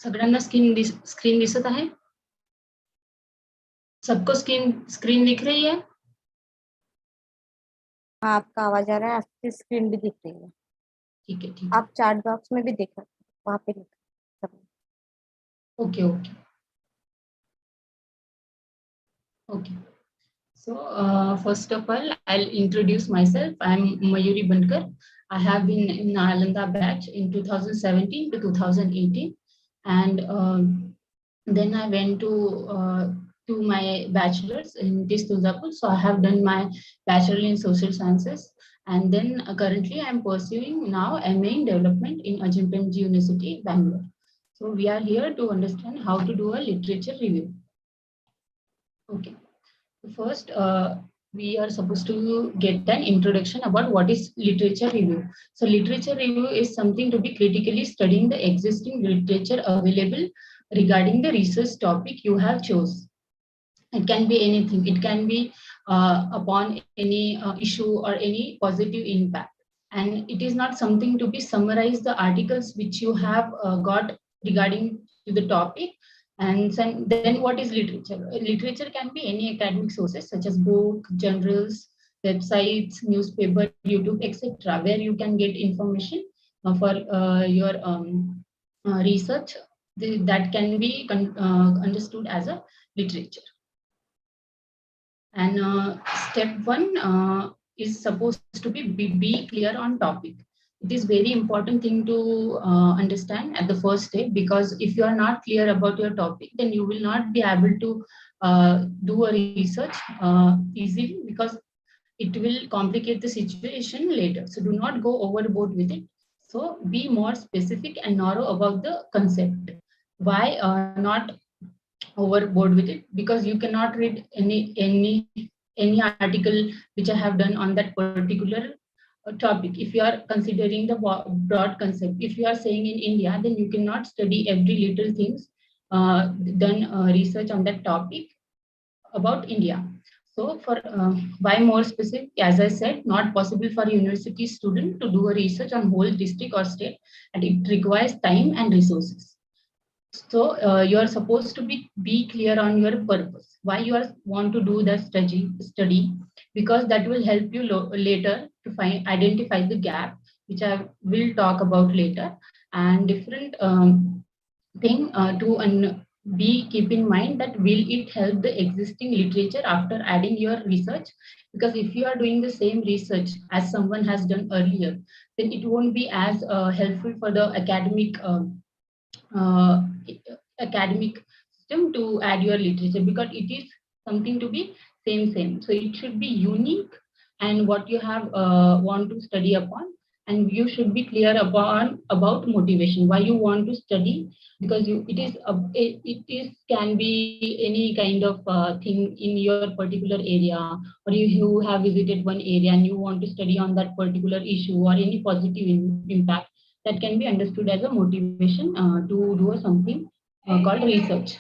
सगळ्यांना स्क्रीन दिसत आहे? सबको स्क्रीन दिख रही है? हाँ, आपका आवाज आ रहा है, आपकी स्क्रीन भी दिख रही है। ठीक है, ठीक है। आप चैट बॉक्स में भी देख सकते हैं, वहाँ पे लिखा। Okay okay okay. So first of all, I'll introduce myself. I'm Mayuri Bankar. I have been in Nalanda batch in 2017 to 2018, and then I went to my bachelor's in this Tulzapur. So I have done my bachelor in social sciences, and then currently I'm pursuing now MA in development in Ajimpanj University, Bangalore. So we are here to understand how to do a literature review. Okay. First, we are supposed to get an introduction about what is literature review. So literature review is something to be critically studying the existing literature available regarding the research topic you have chose. It can be anything. It can be upon any issue or any positive impact. And it is not something to be summarize the articles which you have got regarding to the topic. And then what is literature? Literature can be any academic sources such as book, journals, websites, newspaper, YouTube, etc., where you can get information for your research that can be understood as a literature. And step one is supposed to be clear on topic. It is very important thing to understand at the first step, because if you are not clear about your topic, then you will not be able to do a research easily, because it will complicate the situation later. So do not go overboard with it. So be more specific and narrow about the concept. Why not overboard with it? Because you cannot read any article which I have done on that particular topic. If you are considering the broad concept, if you are saying in India, then you cannot study every little things done research on that topic about India. So for why more specific, as I said, not possible for a university student to do a research on whole district or state, and it requires time and resources. So you are supposed to be clear on your purpose, why you want to do the study, because that will help you later to identify the gap, which I will talk about later, and different thing to be keep in mind that will it help the existing literature after adding your research. Because if you are doing the same research as someone has done earlier, then it won't be as helpful for the uh, academic system to add your literature, because it is something to be same. So it should be unique, and what you have want to study upon, and you should be clear about motivation, why you want to study. Because it is can be any kind of thing in your particular area, or you have visited one area and you want to study on that particular issue or any positive impact, that can be understood as a motivation to do something called research.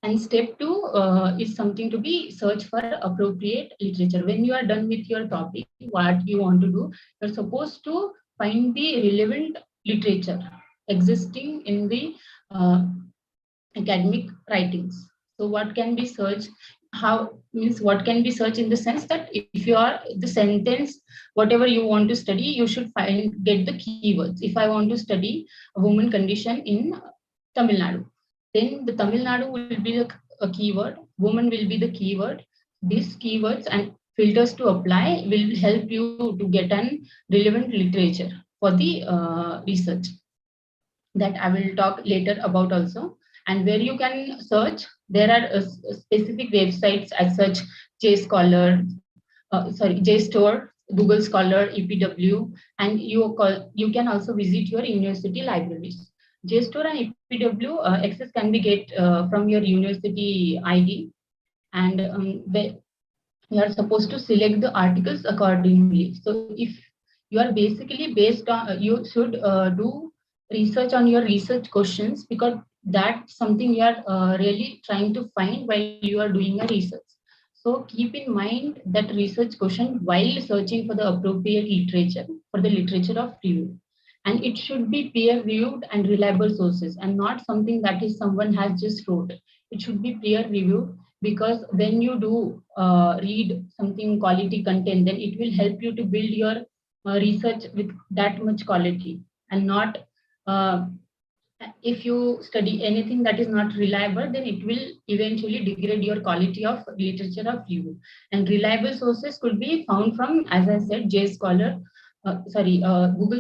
And step two is something to be search for appropriate literature. When you are done with your topic, what you want to do, you're supposed to find the relevant literature existing in the academic writings. So what can be searched? How means what can be searched in the sense that if you are the sentence, whatever you want to study, you should get the keywords. If I want to study a woman condition in Tamil Nadu, then the Tamil Nadu will be a keyword, woman will be the keyword. These keywords and filters to apply will help you to get an relevant literature for the research, that I will talk later about also. And where you can search, there are specific websites as such, JSTOR, Google Scholar, EPW, and you can also visit your university libraries. JSTOR and EPW access can be get from your university ID, and you are supposed to select the articles accordingly. So if you are basically based on, you should do research on your research questions, because that's something you are really trying to find while you are doing a research. So keep in mind that research question while searching for the appropriate literature, for the literature of review. and it should be peer reviewed and reliable sources, and not something that is someone has just wrote. It should be peer reviewed, because when you do read something quality content, then it will help you to build your research with that much quality, and not uh, if you study anything that is not reliable, then it will eventually degrade your quality of literature of review. And reliable sources could be found from, as I said, Google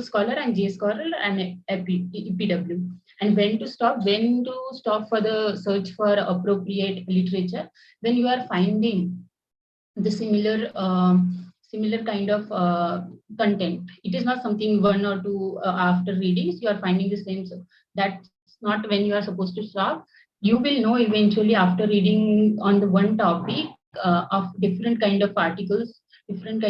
Scholar and JScholar and EPW. And when to stop for the search for appropriate literature, when you are finding the similar kind of content. It is not something one or two after readings you are finding the same. So that's not when you are supposed to stop. You will know eventually after reading on the one topic of different kind of articles, different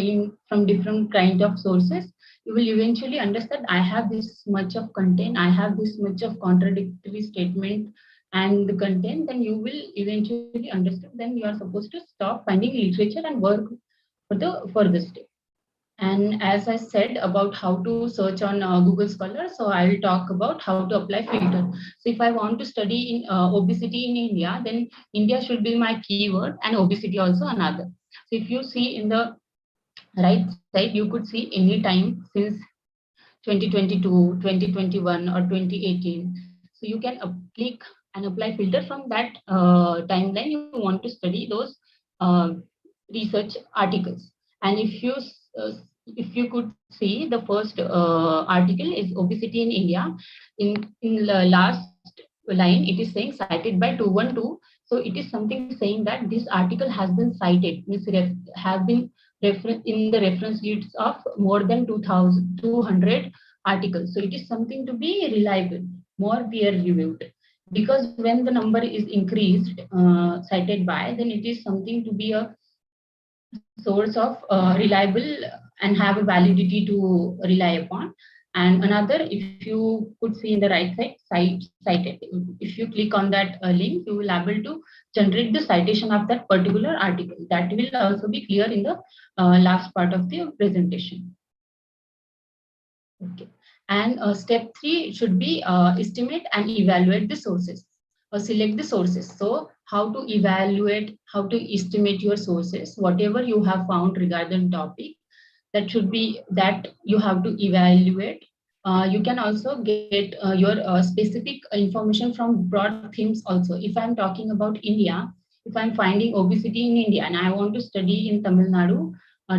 kind of sources. You will eventually understand I have this much of content, I have this much of contradictory statement and the content, then you will eventually understand. Then you are supposed to stop finding literature and work for the step. And as I said about how to search on Google Scholar, so I will talk about how to apply filter. So if I want to study in obesity in India, then India should be my keyword and obesity also another. So if you see in the right side, you could see any time since 2022, 2021, or 2018. So you can click and apply filter from that timeline you want to study those uh, research articles. And if you could see the first article is obesity in India. In the last line, it is saying cited by 212. So it is something saying that this article has been cited, means have been in the reference lists of more than 2,200 articles. So it is something to be reliable, more peer reviewed. Because when the number is increased, cited by, then it is something to be a source of reliable and have a validity to rely upon. And another, if you could see in the right side, cited. If you click on that link, you will able to generate the citation of that particular article. That will also be clear in the last part of the presentation. Okay. And step three should be estimate and evaluate the sources or select the sources. So how to evaluate, how to estimate your sources, whatever you have found regarding topic, that should be that you have to evaluate. You can also get your specific information from broad themes also. If I'm talking about India, if I'm finding obesity in India and I want to study in Tamil Nadu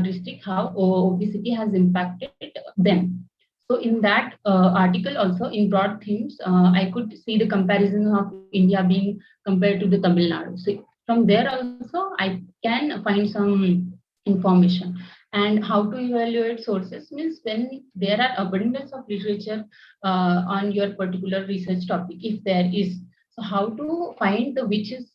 district how obesity has impacted them. So in that article also in broad themes, I could see the comparison of India being compared to the Tamil Nadu. So from there also I can find some information. And how to evaluate sources means when there are abundance of literature on your particular research topic, if there is. So how to find the which is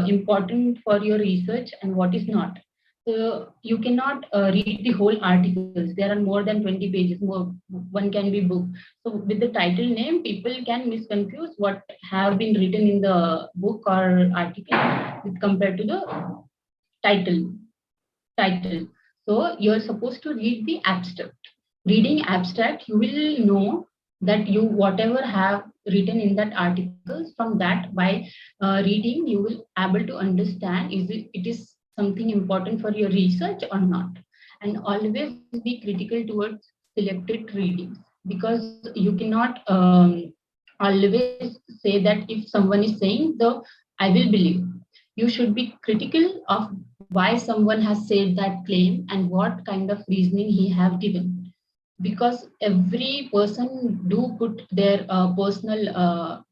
important for your research and what is not. So you cannot read the whole articles. There are more than 20 pages. More one can be book. So with the title name, people can misconfuse what have been written in the book or article with compared to the title title. So you're supposed to read the abstract. Reading abstract, you will know that you whatever have written in that articles, from that by reading you will able to understand it is something important for your research or not. And always be critical towards selected readings, because you cannot always say that if someone is saying the I will believe. You should be critical of why someone has said that claim and what kind of reasoning he have given, because every person do put their personal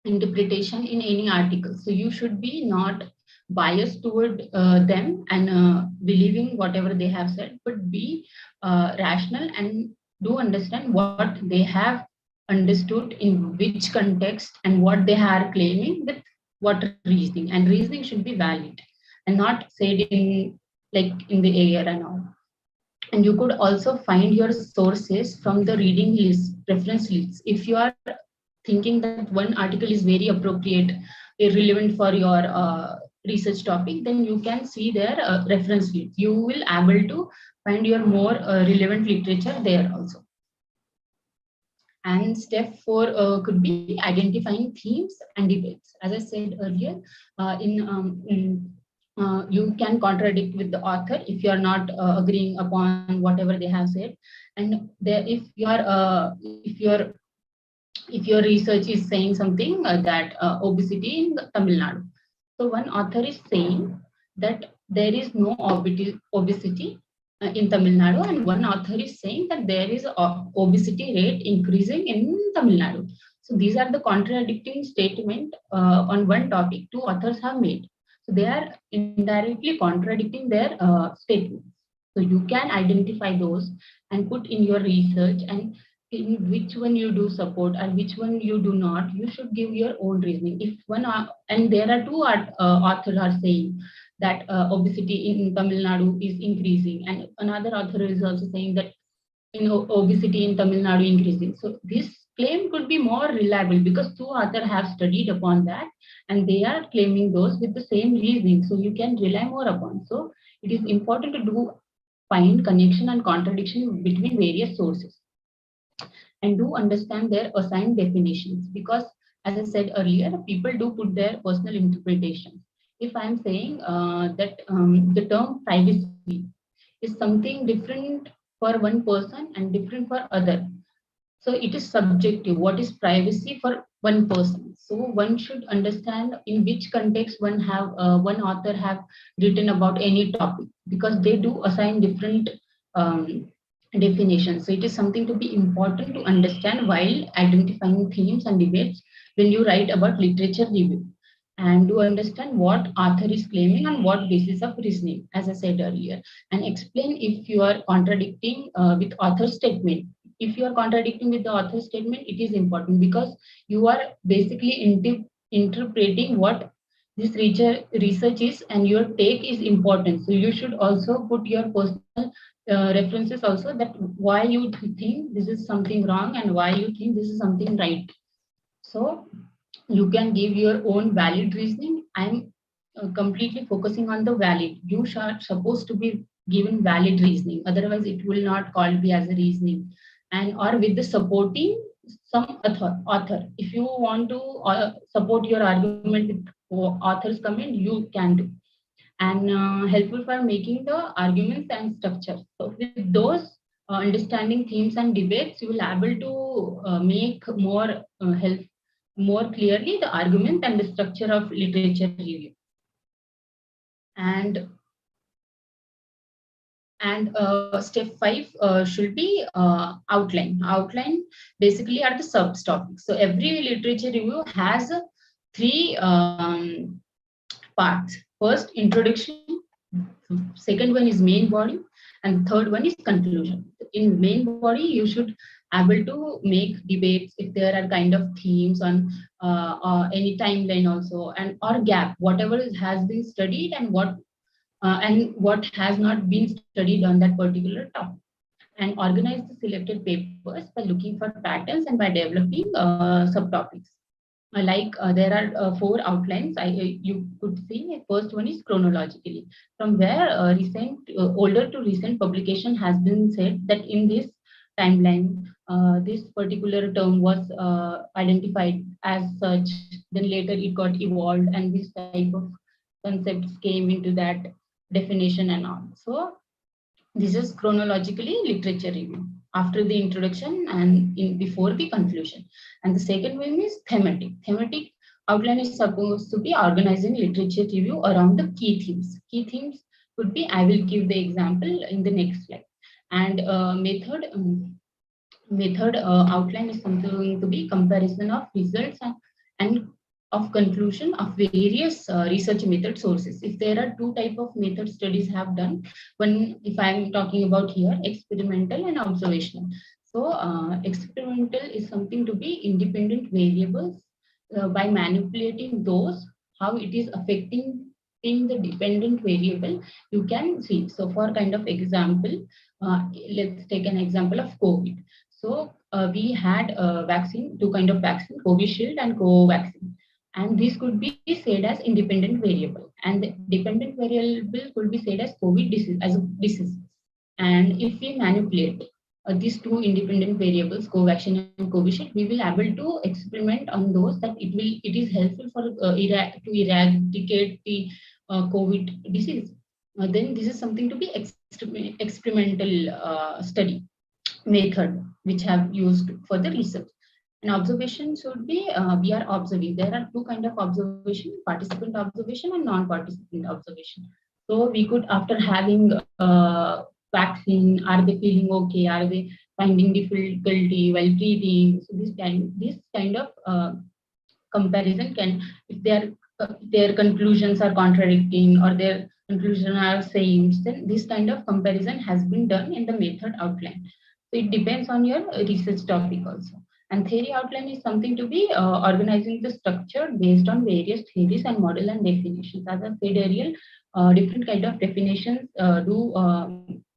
interpretation in any article. So you should be not biased toward them and believing whatever they have said, but be rational and do understand what they have understood in which context and what they are claiming with what reasoning. And reasoning should be valid and not said in like in the air and all. And you could also find your sources from the reading list, reference lists. If you are thinking that one article is very appropriate, relevant for your research topic, then you can see their reference list. You will able to find your more relevant literature there also. And step 4 could be identifying themes and debates. As I said earlier, you can contradict with the author if you are not agreeing upon whatever they have said. And there, if your research is saying something that obesity in Tamil Nadu. So one author is saying that there is no obesity in Tamil Nadu, and one author is saying that there is obesity rate increasing in Tamil Nadu. So these are the contradicting statement on one topic two authors have made. So they are indirectly contradicting their statements. So you can identify those and put in your research, and in which one you do support and which one you do not. You should give your own reasoning. If and there are two authors are saying that obesity in Tamil Nadu is increasing, and another author is also saying that obesity in Tamil Nadu increasing. So this claim could be more reliable because two authors have studied upon that, and they are claiming those with the same reasoning. So you can rely more upon. So it is important to do find connection and contradiction between various sources, and do understand their assigned definitions, because as I said earlier, people do put their personal interpretations. If I'm saying the term privacy is something different for one person and different for other, so it is subjective. What is privacy for one person? So one should understand in which context one author have written about any topic, because they do assign different definitions. So it is something to be important to understand while identifying themes and debates when you write about literature review, and to understand what author is claiming on what basis of reasoning, as I said earlier, and explain if you are contradicting with author statement. If you are contradicting with the author statement, it is important because you are basically interpreting what this research is, and your take is important. So you should also put your personal references also, that why you think this is something wrong and why you think this is something right. So you can give your own valid reasoning. I'm completely focusing on the valid. You should supposed to be given valid reasoning, otherwise it will not called be as a reasoning. And or with the supporting some author. If you want to support your argument with author's comment, you can do. And helpful for making the arguments and structure. So with those understanding themes and debates, you will able to make more help more clearly the argument and the structure of literature review. And step 5 should be outline basically are the subtopics. So every literature review has three parts. First, introduction. Second one is main body, and third one is conclusion. In main body, you should able to make debates if there are kind of themes on any timeline also, and or gap, whatever has been studied and what has not been studied on that particular topic, and organize the selected papers by looking for patterns and by developing subtopics. There are four outlines you could see. First one is chronologically, from where older to recent publication has been said that in this timeline, this particular term was identified as such. Then later it got evolved, and this type of concepts came into that definition and all. So this is chronologically literature review after the introduction and before the conclusion. And the second one is thematic. Thematic outline is supposed to be organizing literature review around the key themes. Key themes could be, I will give the example in the next slide. And method outline is something to be comparison of results and of conclusion of various research method sources. If there are two type of method studies have done, one if I'm talking about here, experimental and observational. So experimental is something to be independent variables. By manipulating those, how it is affecting in the dependent variable, you can see. So for kind of example, let's take an example of COVID. So we had a vaccine, two kind of vaccine, Covishield and Covaxin, and this could be said as independent variable, and the dependent variable could be said as COVID disease as a disease. And if we manipulate these two independent variables, covaxin and covishield, we will able to experiment on those that it is helpful for to eradicate the COVID disease. Then this is something to be experimental study method which have used for the research. And observation should be we are observing. There are two kind of observation: participant observation and non-participant observation. So we could, after having vaccine, are they feeling okay? Are they finding difficulty while breathing? So this kind of comparison can, if their conclusions are contradicting or their conclusions are same, then this kind of comparison has been done in the method outline. So it depends on your research topic also. And theory outline is something to be organizing the structure based on various theories and model and definitions. As I said earlier, different kind of definitions do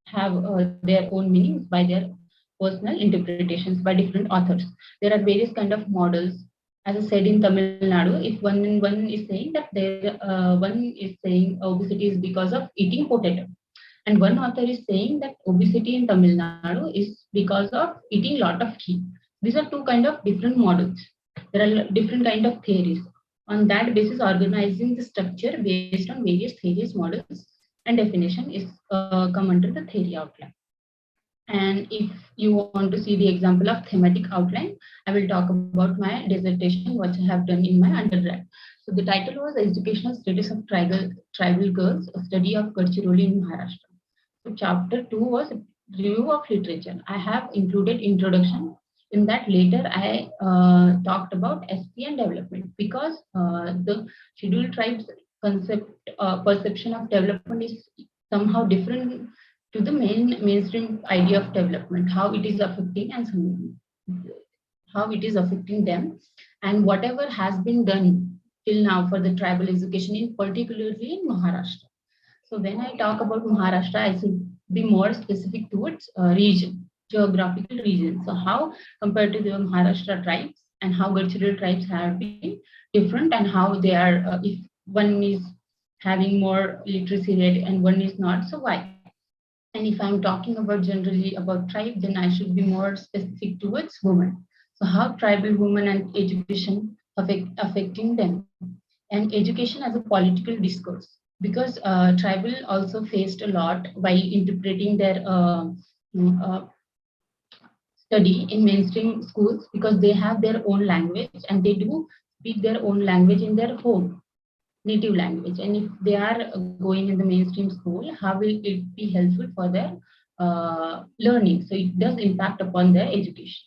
have their own meanings by their personal interpretations by different authors. There are various kind of models. As I said, in Tamil Nadu, if one is saying that one is saying obesity is because of eating potato, and one author is saying that obesity in Tamil Nadu is because of eating lot of ghee. These are two kind of different models. There are different kind of theories. On that basis, organizing the structure based on various theories, models, and definition is come under the theory outline. And if you want to see the example of thematic outline, I will talk about my dissertation, which I have done in my undergrad. So the title was Educational Status of Tribal Girls, a Study of Gadchiroli in Maharashtra. So chapter 2 was review of literature. I have included introduction. In that later I talked about SP and development, because the scheduled tribes concept perception of development is somehow different to the mainstream idea of development, how it is affecting and how it is affecting them, and whatever has been done till now for the tribal education, in particularly in Maharashtra. So when I talk about Maharashtra, I should be more specific towards region, geographical region. So how compared to the Maharashtra tribes, and how Gadchiroli tribes have been different, and how they are, if one is having more literacy rate and one is not, so why? And if I'm talking about generally about tribe, then I should be more specific towards women. So how tribal women and education affecting them, and education as a political discourse, because tribal also faced a lot while interpreting their study in mainstream schools, because they have their own language and they do speak their own language in their home native language. And if they are going in the mainstream school, how will it be helpful for their learning? So it does impact upon their education.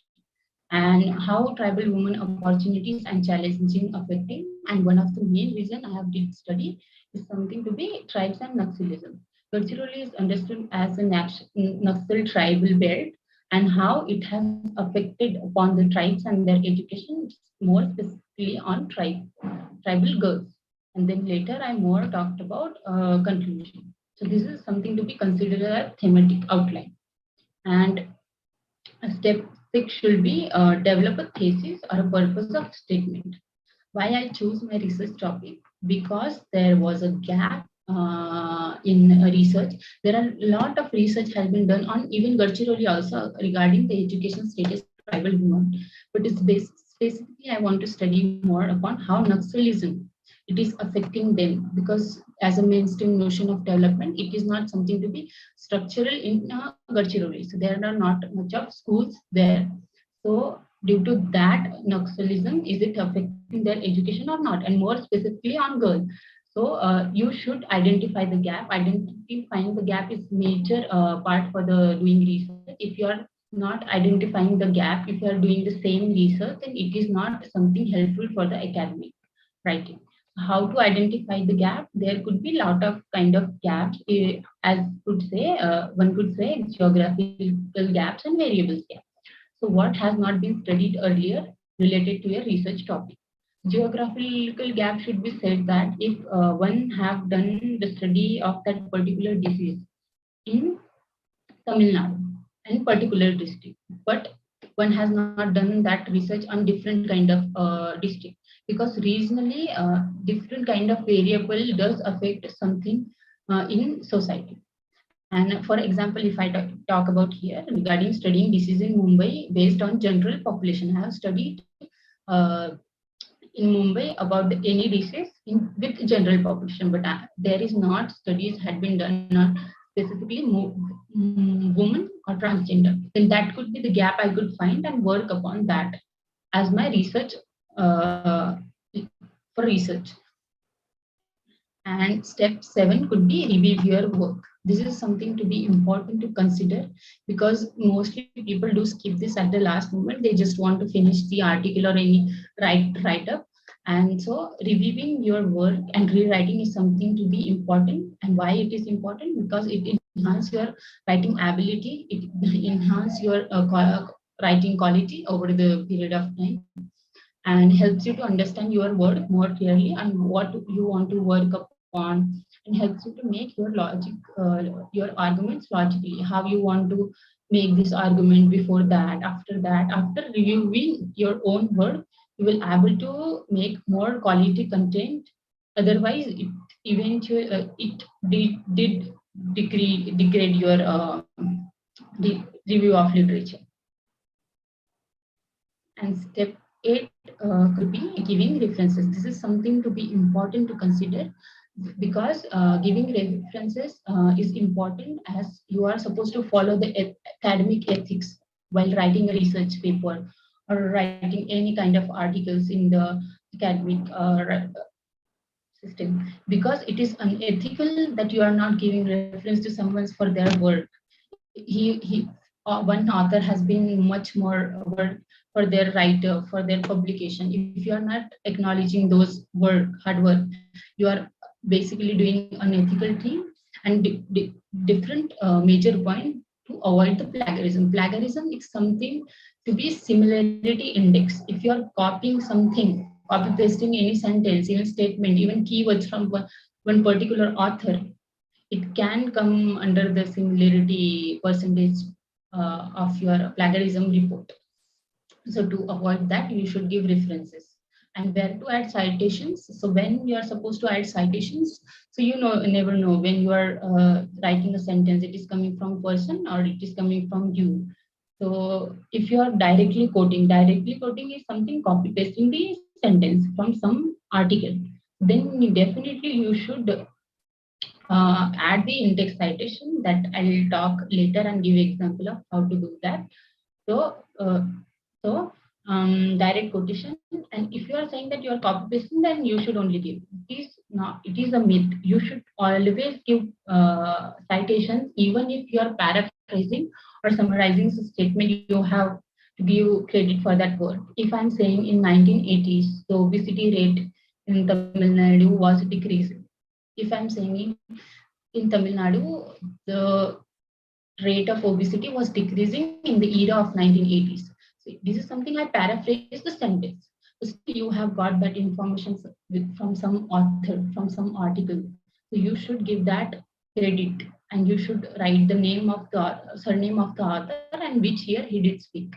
And how tribal women opportunities and challenges affecting. And one of the main reason I have did study is something to be tribes and Naxalism. Culturally is understood as a Naxal tribal belt, and how it has affected upon the tribes and their education, more specifically on tribal girls. And then later I more talked about conclusion. So this is something to be considered a thematic outline. And step 6 should be develop a thesis or a purpose of statement. Why I choose my research topic? Because there was a gap in research. There are a lot of research has been done on even Gadchiroli also regarding the education status of tribal women. But it's specifically I want to study more upon how Naxalism it is affecting them, because as a mainstream notion of development, it is not something to be structural in Gadchiroli. So there are not much of schools there. So due to that, Naxalism, is it affecting their education or not? And more specifically on girls. So you should identify the gap. Identifying the gap is major part for the doing research. If you are not identifying the gap, if you are doing the same research, then it is not something helpful for the academic writing. How to identify the gap? There could be a lot of kind of gaps, as could say one could say geographical gaps and variables gaps. So what has not been studied earlier related to a research topic? Geographical gap should be said that if one have done the study of that particular disease in Tamil Nadu and particular district, but one has not done that research on different kind of district, because regionally different kind of variable does affect something in society. And for example, if I talk about here regarding studying disease in Mumbai based on general population, I have studied uh, in Mumbai about any disease with general population, but there is not studies had been done on specifically women or transgender. Then that could be the gap I could find and work upon that as my research uh, for research. And step 7 could be review your work. This is something to be important to consider because mostly people do skip this at the last moment. They just want to finish the article or any write up. And so reviewing your work and rewriting is something to be important. And why it is important? Because it enhances your writing ability, it enhances your writing quality over the period of time and helps you to understand your work more clearly and what you want to work upon, and helps you to make your logic your arguments logically, how you want to make this argument before that, after reviewing your own work you will able to make more quality content. Otherwise it eventually did degrade your review of literature. And step 8 could be giving references. This is something to be important to consider because giving references is important as you are supposed to follow the academic ethics while writing a research paper or writing any kind of articles in the academic system, because it is unethical that you are not giving reference to someone for their work. He One author has been much more work for their writer for their publication. If you are not acknowledging those hard work, you are basically doing unethical thing. And different major point to avoid the plagiarism is something to be similarity index. If you are copying something, copy pasting any sentence, even statement, even keywords from one particular author, it can come under the similarity percentage of your plagiarism report. So to avoid that, you should give references and where to add citations. So when you are supposed to add citations, so you know never know when you are writing a sentence, it is coming from person or it is coming from you. So if you are directly quoting is something copy pasting the sentence from some article. Then definitely you should add the index citation that I'll talk later and give example of how to do that. So, direct quotation. And if you are saying that you are copy pasting, then you should only give. It is not. It is a myth. You should always give citations, even if you are paraphrasing or summarizing the statement. You have to give credit for that word. If I'm saying in 1980s, the obesity rate in Tamil Nadu was decreasing. If I'm saying in Tamil Nadu, the rate of obesity was decreasing in the era of 1980s. So this is something I paraphrase the sentence. So still you have got that information from some author, from some article. So you should give that credit and you should write the name of the surname of the author and which year he did speak.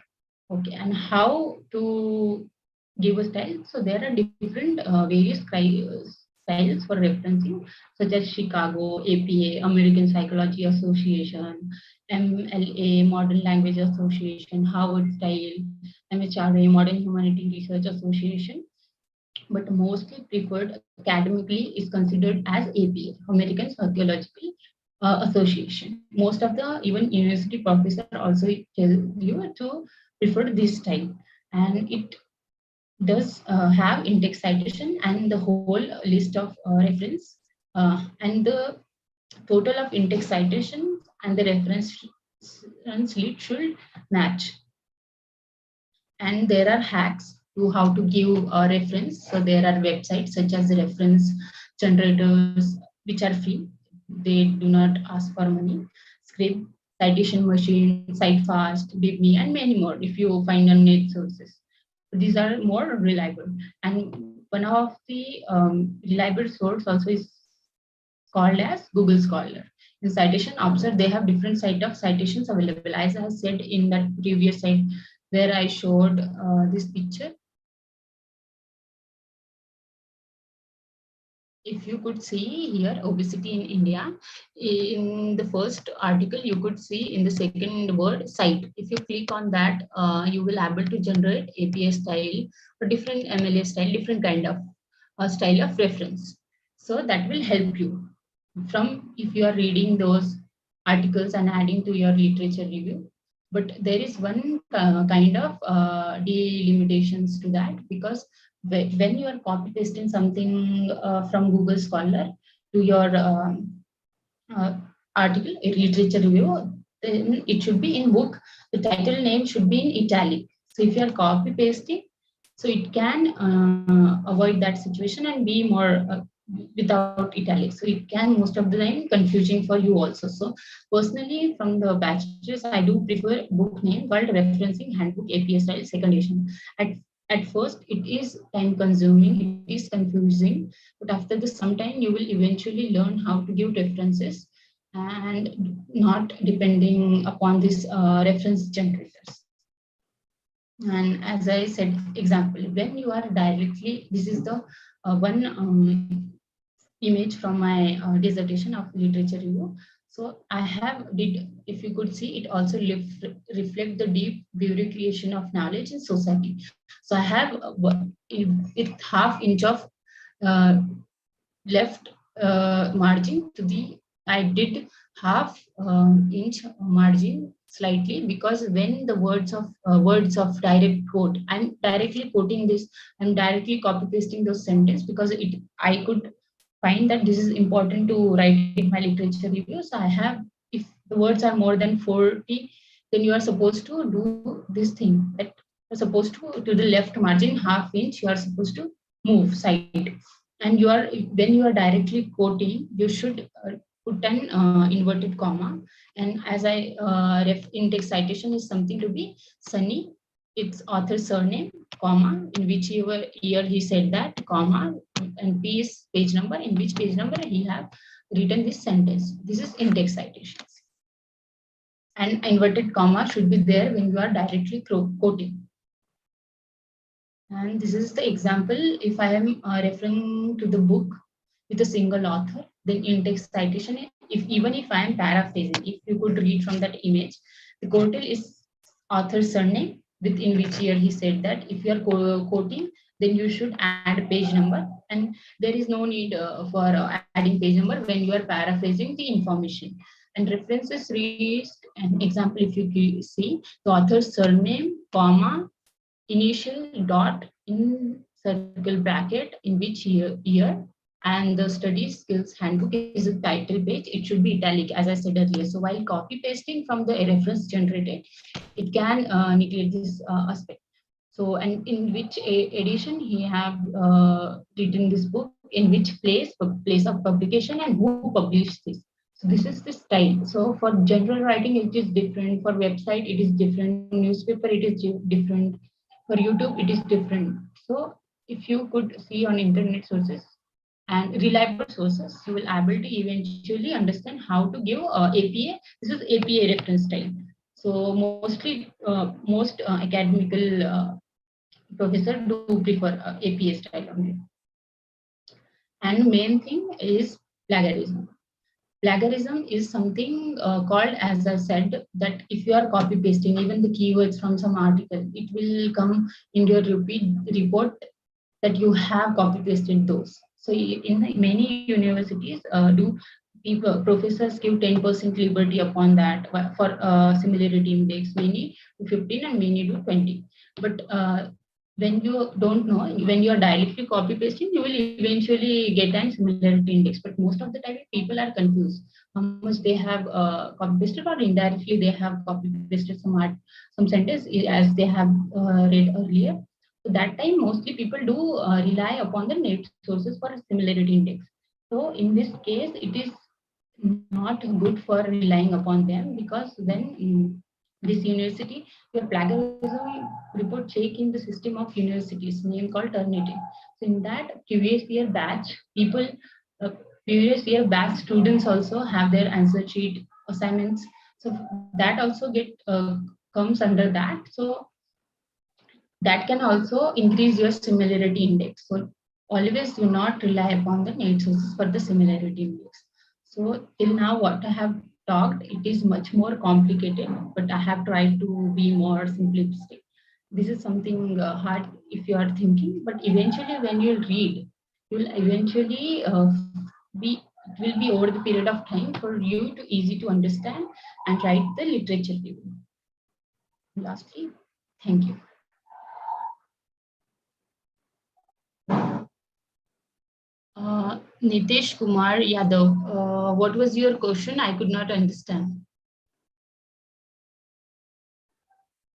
Okay, and how to give a style? So there are different various styles for referencing, such as Chicago, APA, American Psychology Association, MLA, Modern Language Association, Harvard Style, MHRA, Modern Humanity Research Association. But mostly preferred academically is considered as APA, American Psychological Association. Most of the even university professor also tell you to prefer this style, and it does have index citation and the whole list of reference, and the total of index citation and the reference sheet should match. And there are hacks to how to give a reference. So there are websites such as reference generators, which are free. They do not ask for money. Script, citation machine, Citefast, BibMe, and many more if you find on net sources. These are more reliable. And one of the reliable source also is called as Google Scholar. In citation observe, they have different set of citations available. As I said in that previous slide where I showed this picture, if you could see here, obesity in India, in the first article, you could see in the second word site. If you click on that, you will able to generate APA style or different MLA style, different kind of style of reference. So that will help you from if you are reading those articles and adding to your literature review. But there is one kind of delimitations to that, because when you are copy pasting something from Google Scholar to your uh, article, a literature review, then it should be in book. The title name should be in italic. So if you are copy pasting, so it can avoid that situation and be more without italic. So it can most of the time confusing for you also. So personally, from the bachelor's, I do prefer book name called Referencing Handbook APA Style Second Edition. At at first, it is time consuming, it is confusing, but after the some time, you will eventually learn how to give references and not depending upon these reference generators. And as I said, example, when you are directly, this is the one image from my dissertation of literature review. So I have did, if you could see, it also reflect the deep beauty creation of knowledge in society. So I have with half inch of uh, left margin to the, I did half inch margin slightly, because when the words of direct quote, I'm directly quoting this, I'm directly copy pasting those sentence, because it I could find that this is important to write in my literature review. So I have, if the words are more than 40, then you are supposed to do this thing, that you're supposed to the left margin half inch, you are supposed to move side. And you are, when you are directly quoting, you should put an inverted comma. And as I in-text citation is something to be sunny, it's author surname, comma, in which year he said that, comma, and p is page number, in which page number he have written this sentence. This is in-text citations. And inverted comma should be there when you are directly quoting. And this is the example. If I am referring to the book with a single author, then in-text citation, if even if I am paraphrasing, if you could read from that image, the quotal is author's surname, within which year he said that. If you are quoting, then you should add a page number, and there is no need for adding page number when you are paraphrasing the information. And references reads an example, if you see the author's surname, comma, initial dot in circle bracket, in which year, and the study skills handbook is a title page, it should be italic, as I said earlier. So while copy pasting from the reference generated, it can neglect this aspect. So, and in which edition he have written this book, in which place of publication, and who published this. So this is the style. So for general writing, it is different. For website, it is different. For newspaper, it is different. For YouTube, it is different. So if you could see on internet sources and reliable sources, you will able to eventually understand how to give APA. This is APA reference style. So mostly, most academical professor do prefer APA style only. And main thing is plagiarism. Plagiarism is something called, as I said, that if you are copy pasting even the keywords from some article, it will come in your repeat report that you have copy pasted those. So in many universities, do people professors give 10% liberty upon that for similarity index, many to 15 and many to 20. But when you don't know, when you are directly copy pasting, you will eventually get an similarity index. But most of the time, people are confused how much they have copy pasted, or indirectly they have copy pasted some sentence as they have read earlier. So that time, mostly people do rely upon the net sources for a similarity index. So in this case, it is not good for relying upon them, because when this university, your plagiarism report check in the system of universities name called Turnitin. So in that previous year batch, people, uh, previous year batch students also have their answer sheet assignments. So that also get comes under that. So that can also increase your similarity index. So always do not rely upon the net sources for the similarity index. So till now what I have talked, it is much more complicated, but I have tried to be more simplistic. This is something hard if you are thinking, but eventually when you read, you'll eventually be, it will be over the period of time for you to easy to understand and write the literature review. Lastly, thank you. Nitesh Kumar Yadav, what was your question? I could not understand.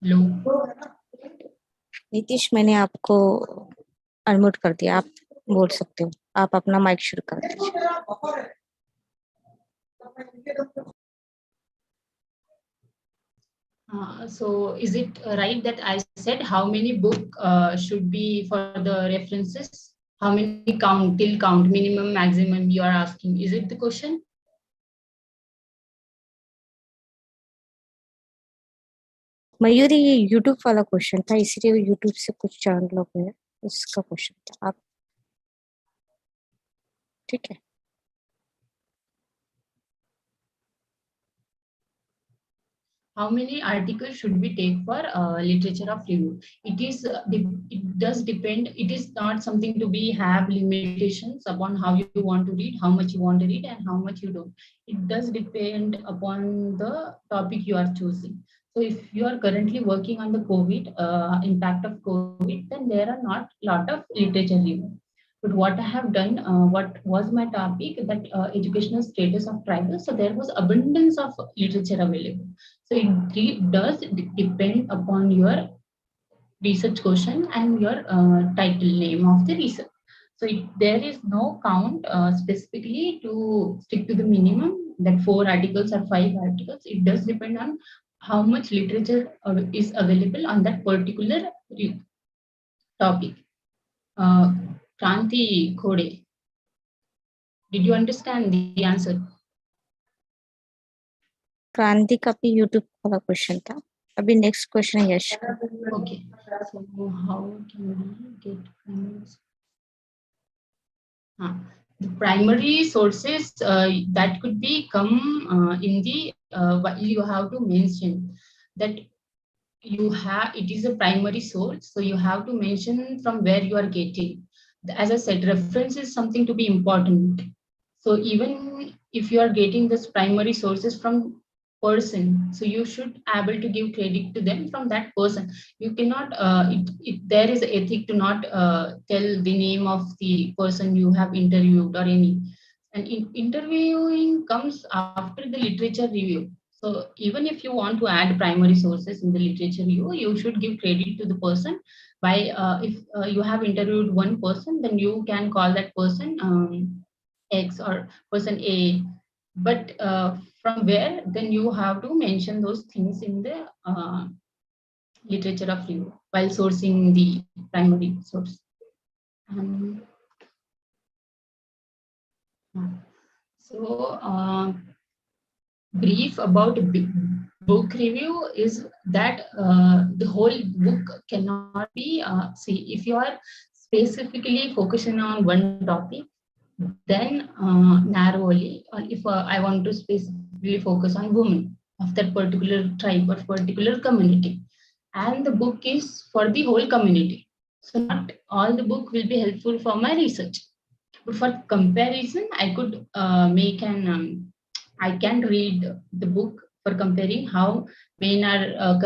Hello. Nitish मैंने आपको unmute कर दिया, आप बोल सकते हो, आप अपना माइक शुरू कर दीजिए। So is it right that I said how many book should be for the references? How many count, till count, minimum, maximum you are asking? Is it the question? Mayuri, ये यूट्यूब वाला question था, इसीलिए YouTube से कुछ जान लोग हैं, उसका क्वेश्चन था। आप ठीक है? How many articles should we take for literature of review? It does depend. It is not something to be have limitations upon how you want to read, how much you want to read, and how much you don't. It does depend upon the topic you are choosing. So if you are currently working on the COVID impact of COVID, then there are not a lot of literature review. But what I have done, what was my topic, that educational status of tribals. So there was abundance of literature available. So it does depend upon your research question and your title name of the research. So there is no count specifically to stick to the minimum that 4 articles or 5 articles. It does depend on how much literature is available on that particular topic. Kranti Khode, did you understand the answer? क्रांति का भी YouTube वाला question था। अभी next question है यश। Okay. So how can we get the primary sources that could be come in the you have to mention that you have, it is a primary source, so you have to mention from where you are getting. As I said, reference is something to be important. So even if you are getting this primary sources from person, so you should able to give credit to them from that person. You cannot there is ethic to not tell the name of the person you have interviewed or any. And interviewing comes after the literature review. So even if you want to add primary sources in the literature review, you should give credit to the person by if you have interviewed one person, then you can call that person X or person A. But from where, then you have to mention those things in the literature of review while sourcing the primary source. So brief about book review is that the whole book cannot be see, if you are specifically focusing on one topic, then narrowly, or if I want to specifically focus on women of that particular tribe or particular community, and the book is for the whole community, so not all the book will be helpful for my research. But for comparison, I could make an I can read the book for comparing how men are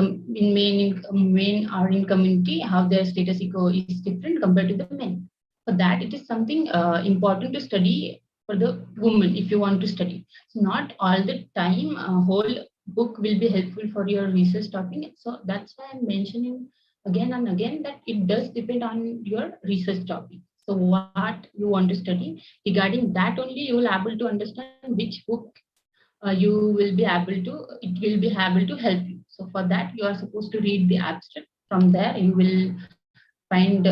men are in community, how their status equal is different compared to the men. For that, it is something important to study for the woman if you want to study. So not all the time whole book will be helpful for your research topic. So that's why I'm mentioning again and again that it does depend on your research topic. So what you want to study, regarding that only you will able to understand which book you will be able to, it will be able to help you. So for that you are supposed to read the abstract. From there you will find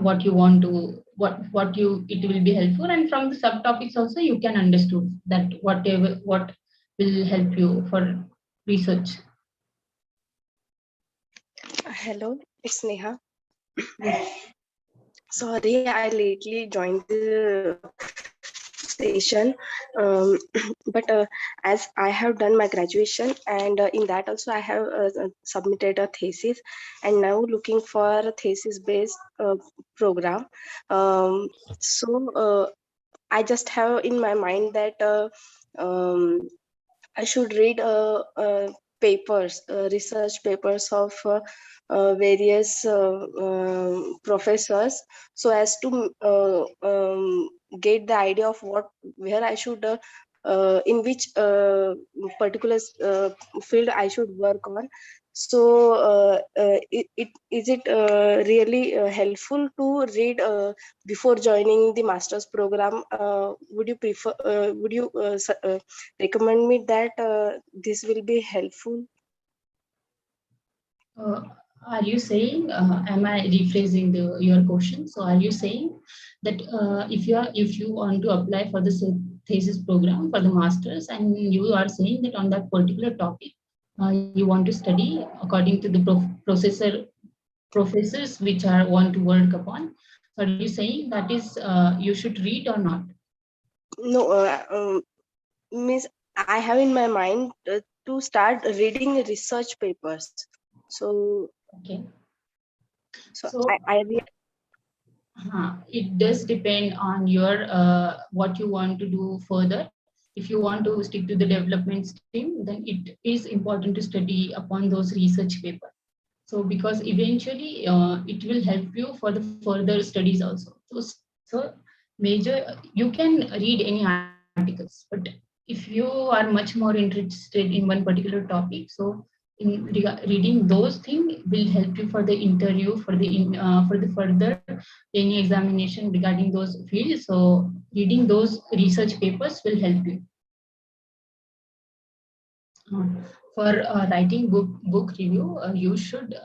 what you want to, what you, it will be helpful, and from the subtopics also you can understand that whatever what will help you for research. Hello, it's Neha. Sorry, I lately joined the session, but as I have done my graduation, and in that also I have submitted a thesis, and now looking for a thesis-based program. Um, so I just have in my mind that I should read papers, research papers of various professors, so as to get the idea of what where I should in which particular field I should work on. So, is it really helpful to read before joining the master's program? Would you prefer? Would you recommend me that this will be helpful? Uh, are you saying, am I rephrasing your question? So are you saying that if you want to apply for the thesis program for the masters, and you are saying that on that particular topic, you want to study according to the professors which are want to work upon. So are you saying that is you should read or not? No, means I have in my mind to start reading research papers. So, Okay. so So I It does depend on your what you want to do further. If you want to stick to the development stream, then it is important to study upon those research papers. So because eventually it will help you for the further studies also. So major you can read any articles, but if you are much more interested in one particular topic, so reading those things will help you for the interview for the further any examination regarding those fields. So reading those research papers will help you. Uh, for writing book review, you should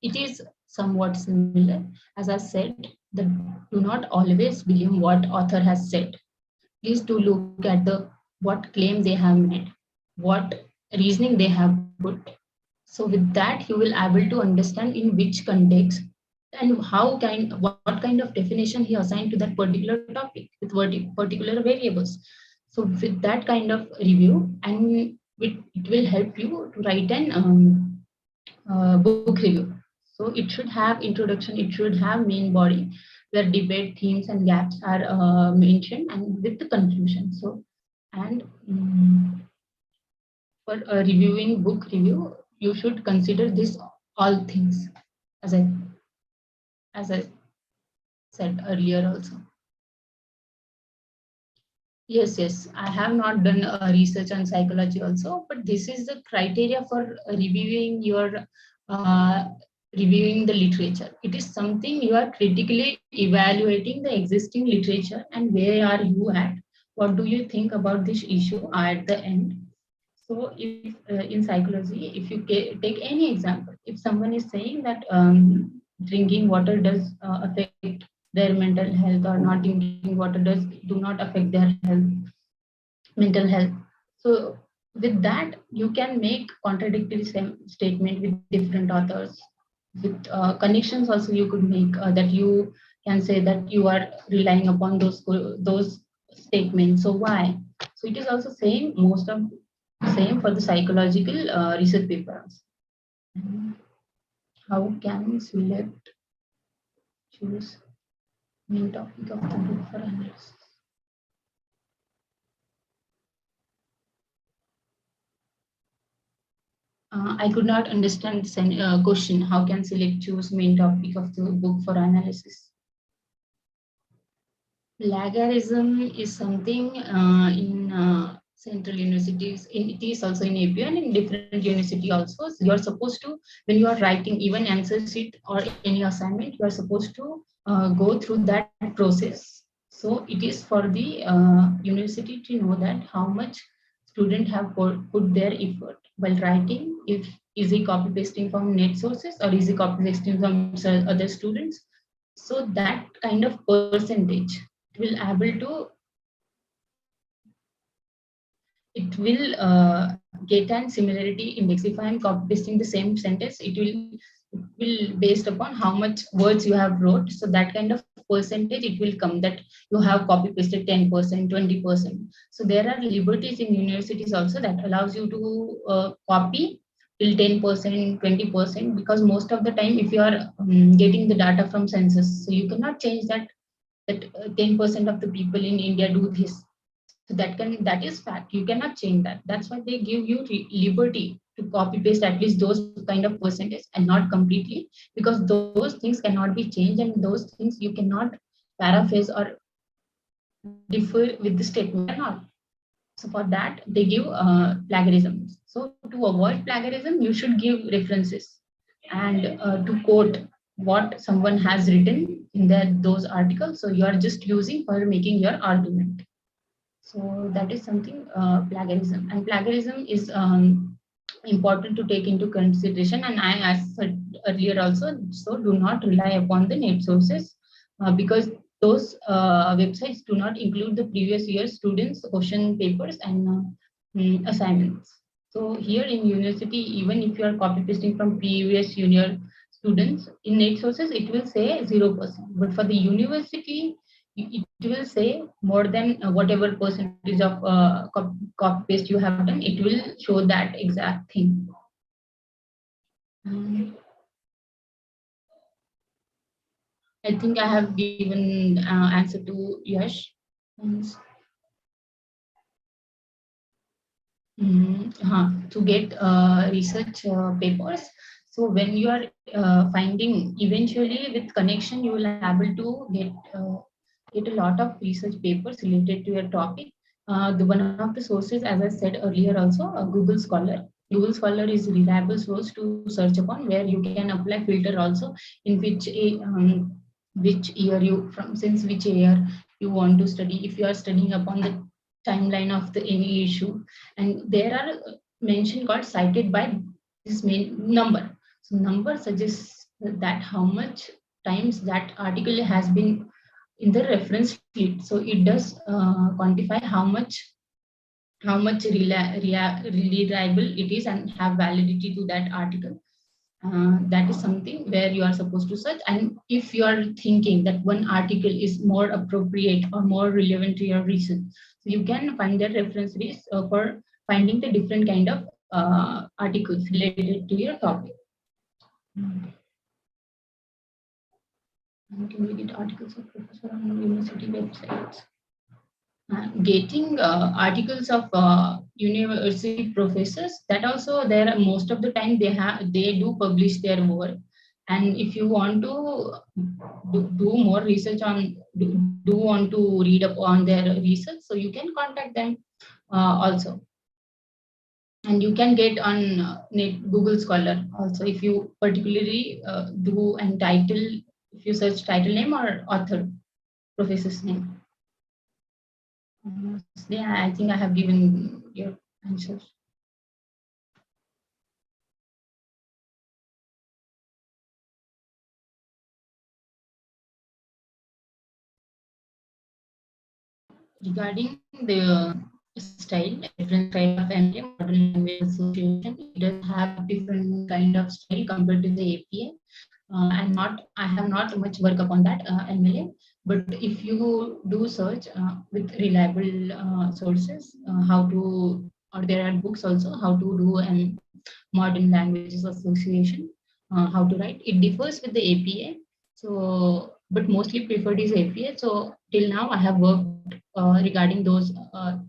it is somewhat similar. As I said, that do not always believe what author has said. Please do look at the what claim they have made, what reasoning they have put. So with that, you will able to understand in which context and what kind of definition he assigned to that particular topic with particular variables. So with that kind of review, and it will help you to write an book review. So it should have introduction, it should have main body where debate, themes, and gaps are mentioned, and with the conclusion. So and for a reviewing book review, you should consider this all things as I said earlier also. Yes, I have not done research on psychology also, but this is the criteria for uh, reviewing the literature. It is something you are critically evaluating the existing literature and where are you at. What do you think about this issue at the end? So, if in psychology, if you take any example, if someone is saying that drinking water does affect their mental health, or not drinking water do not affect their mental health. So, with that, you can make contradictory statement with different authors. With connections, also you could make that you can say that you are relying upon those statements. So why? So it is also same most of same for the psychological research papers. And how can we select, choose main topic of the book for analysis? I could not understand the question. How can select, choose main topic of the book for analysis? Plagiarism is something in central universities. It is also in APU and in different university also. So you are supposed to, when you are writing even answer sheet or any assignment, you are supposed to go through that process. So it is for the university to know that how much student have put their effort while writing. If is he copy pasting from net sources or is he copy pasting from other students. So that kind of percentage will able to it will get an similarity index. If I am copy pasting the same sentence, it will based upon how much words you have wrote. So that kind of percentage it will come that you have copy pasted 10%, 20%. So there are liberties in universities also that allows you to copy till 10%, 20%, because most of the time if you are getting the data from census, so you cannot change that 10% of the people in India do this. So that is fact. You cannot change that. That's why they give you liberty to copy paste at least those kind of percentage and not completely, because those things cannot be changed and those things you cannot paraphrase or differ with the statement or not. So for that they give plagiarism. So to avoid plagiarism, you should give references and to quote what someone has written in those articles. So you are just using for making your argument. So that is something plagiarism. And plagiarism is important to take into consideration. And I, as said earlier also, so do not rely upon the net sources because those websites do not include the previous year students' question papers and assignments. So here in university, even if you are copy pasting from previous year students in net sources, it will say 0%. But for the university, it will say more than whatever percentage of copy paste you have done. It will show that exact thing. I think I have given answer to Yash. To get research papers. So when you are finding, eventually with connection, you will able to get a lot of research papers related to your topic. The one of the sources, as I said earlier, also Google Scholar. Google Scholar is a reliable source to search upon, where you can apply filter also in which year you from, since which year you want to study. If you are studying upon the timeline of the any issue, and there are mention called cited by this main number. So number suggests that how much times that article has been in the reference field. So it does quantify how much reliable it is and have validity to that article. That is something where you are supposed to search. And if you are thinking that one article is more appropriate or more relevant to your research, so you can find the reference list for finding the different kind of articles related to your topic. And can we get articles of professor on university websites? Getting articles of university professors, that also there are, most of the time they do publish their work. And if you want to do more research on do want to read up on their research, so you can contact them also. And you can get on Google Scholar also, if you particularly do and title, if you search title name or author, professor's name. Yeah, I think I have given your answers. Regarding the style, different style of MLA, Modern Language Association, it does have different kind of style compared to the APA. I have not much work upon that MLA, but if you do search with reliable sources, how to, or there are books also, how to do an Modern Languages Association, how to write. It differs with the APA, so but mostly preferred is APA. So till now I have worked regarding those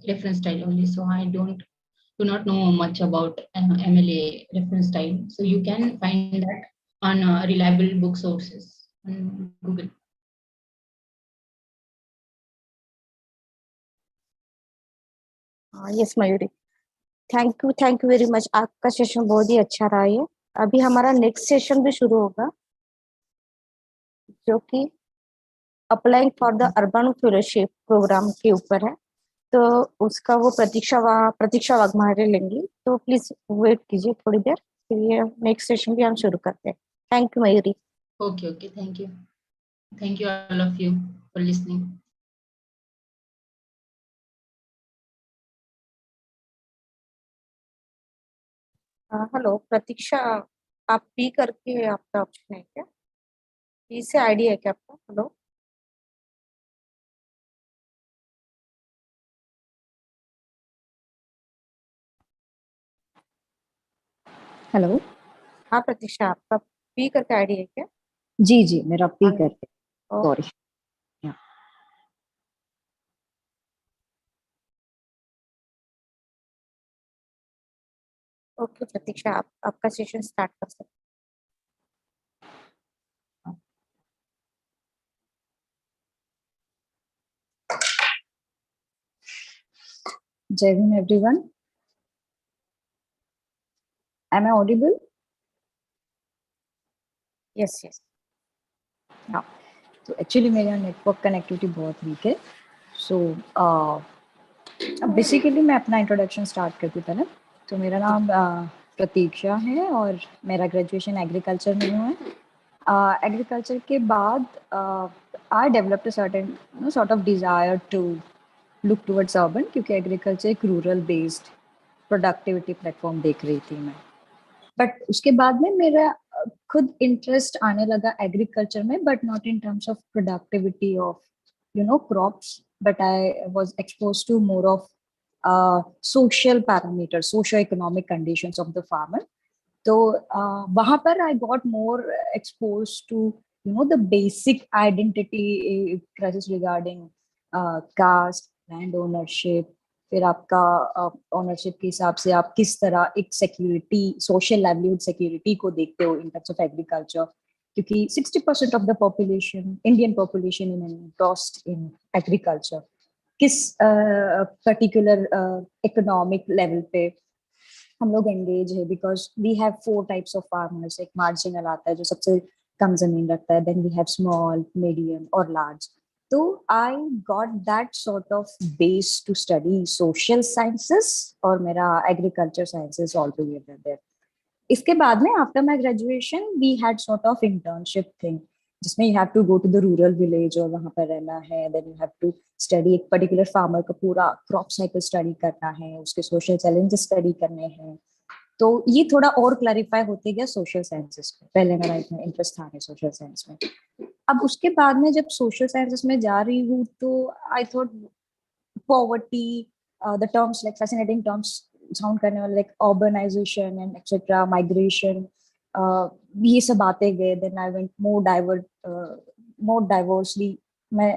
reference style only. So I do not know much about MLA reference style. So you can find that on reliable book sources on Google. Yes Mayuri, thank you very much. आपका session बहुत ही अच्छा रहा है। अभी हमारा next session भी शुरू होगा, जो कि applying for the urban fellowship program के ऊपर है। तो उसका वो प्रतीक्षा वाघमारे लेंगी, तो प्लीज वेट कीजिए थोड़ी देर, फिर ये नेक्स्ट सेशन भी हम शुरू करते हैं। Thank you Mayuri. Okay, thank you all of you for listening. Hello Pratiksha, आप पी करके आपका ऑप्शन है क्या? पी से आईडी है क्या आपका? हेलो। हेलो। हाँ प्रतीक्षा, आपका पी करके आईडी है क्या? जी जी, मेरा पी करके, ओ, सॉरी। ओके प्रतीक्षा, आप आपका सेशन स्टार्ट कर सकते Jai Hind everyone, am I audible? हैं। Yes yes. हाँ, तो एक्चुअली मेरा नेटवर्क कनेक्टिविटी बहुत वीक है। सो अब बेसिकली मैं अपना इंट्रोडक्शन स्टार्ट करती हूँ पहले। तो मेरा नाम प्रतीक्षा है और मेरा ग्रेजुएशन एग्रीकल्चर में हुआ है। एग्रीकल्चर के बाद I developed a certain sort of desire to look towards urban, क्योंकि एग्रीकल्चर एक रूरल बेस्ड प्रोडक्टिविटी प्लेटफॉर्म देख रही थी मैं। बट उसके बाद में मेरा खुद इंटरेस्ट आने लगा एग्रीकल्चर में, but not in terms of productivity of crops, but I was expose to more of social parameter, socio economic conditions of the farmer. तो वहां पर I got more expose to the basic identity crisis regarding caste, land ownership. फिर आपका ownership के हिसाब से आप किस तरह एक सिक्योरिटी, सोशल लाइवलीहुड सिक्योरिटी को देखते हो इन टर्म्स ऑफ एग्रीकल्चर, क्योंकि 60% of the population, Indian population in endorsed in agriculture. किस पर्टिकुलर इकोनॉमिक लेवल पे हम लोग एंगेज है, because we have 4 types of farmers. एक मार्जिनल आता है जो सबसे कम जमीन रखता है, then we have small, medium और लार्ज। तो I got that sort of base to study social sciences और मेरा agriculture sciences all together there. इसके बाद में after my graduation we had sort of internship thing, जिसमें you have to go to the rural village और वहां पर रहना है, then you have to study एक पर्टिकुलर फार्मर का पूरा क्रॉप साइकिल स्टडी करना है, उसके सोशल चैलेंजेस स्टडी करने हैं। तो ये थोड़ा और क्लैरिफाई होते गया सोशल साइंसेस में। पहले मेरा इतना इंटरेस्ट था नहीं सोशल साइंस में। अब उसके बाद में जब सोशल साइंसेस में जा रही हूँ तो I thought poverty, the terms like fascinating terms sound करने वाले like urbanization and etc. migration, ये सब आते गए. Then I went more diversely. मैं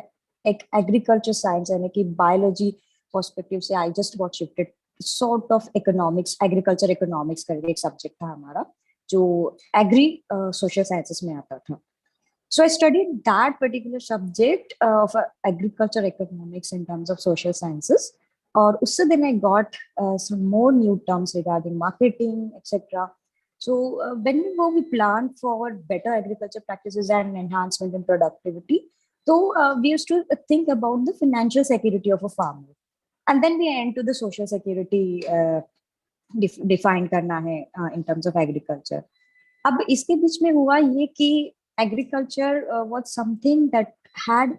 एक agriculture science यानी कि biology perspective से I just got shifted sort of economics, agriculture economics करके एक subject था हमारा जो agri social sciences में आता था. So I studied that particular subject of agriculture economics in terms of social sciences. और उससे then I got some more new terms regarding marketing, etc. So whenever we plan for better agriculture practices and enhancement in productivity, so we used to think about the financial security of a farmer, and then we end to the social security define करना है in terms of agriculture. अब इसके बीच में हुआ ये कि agriculture was something that had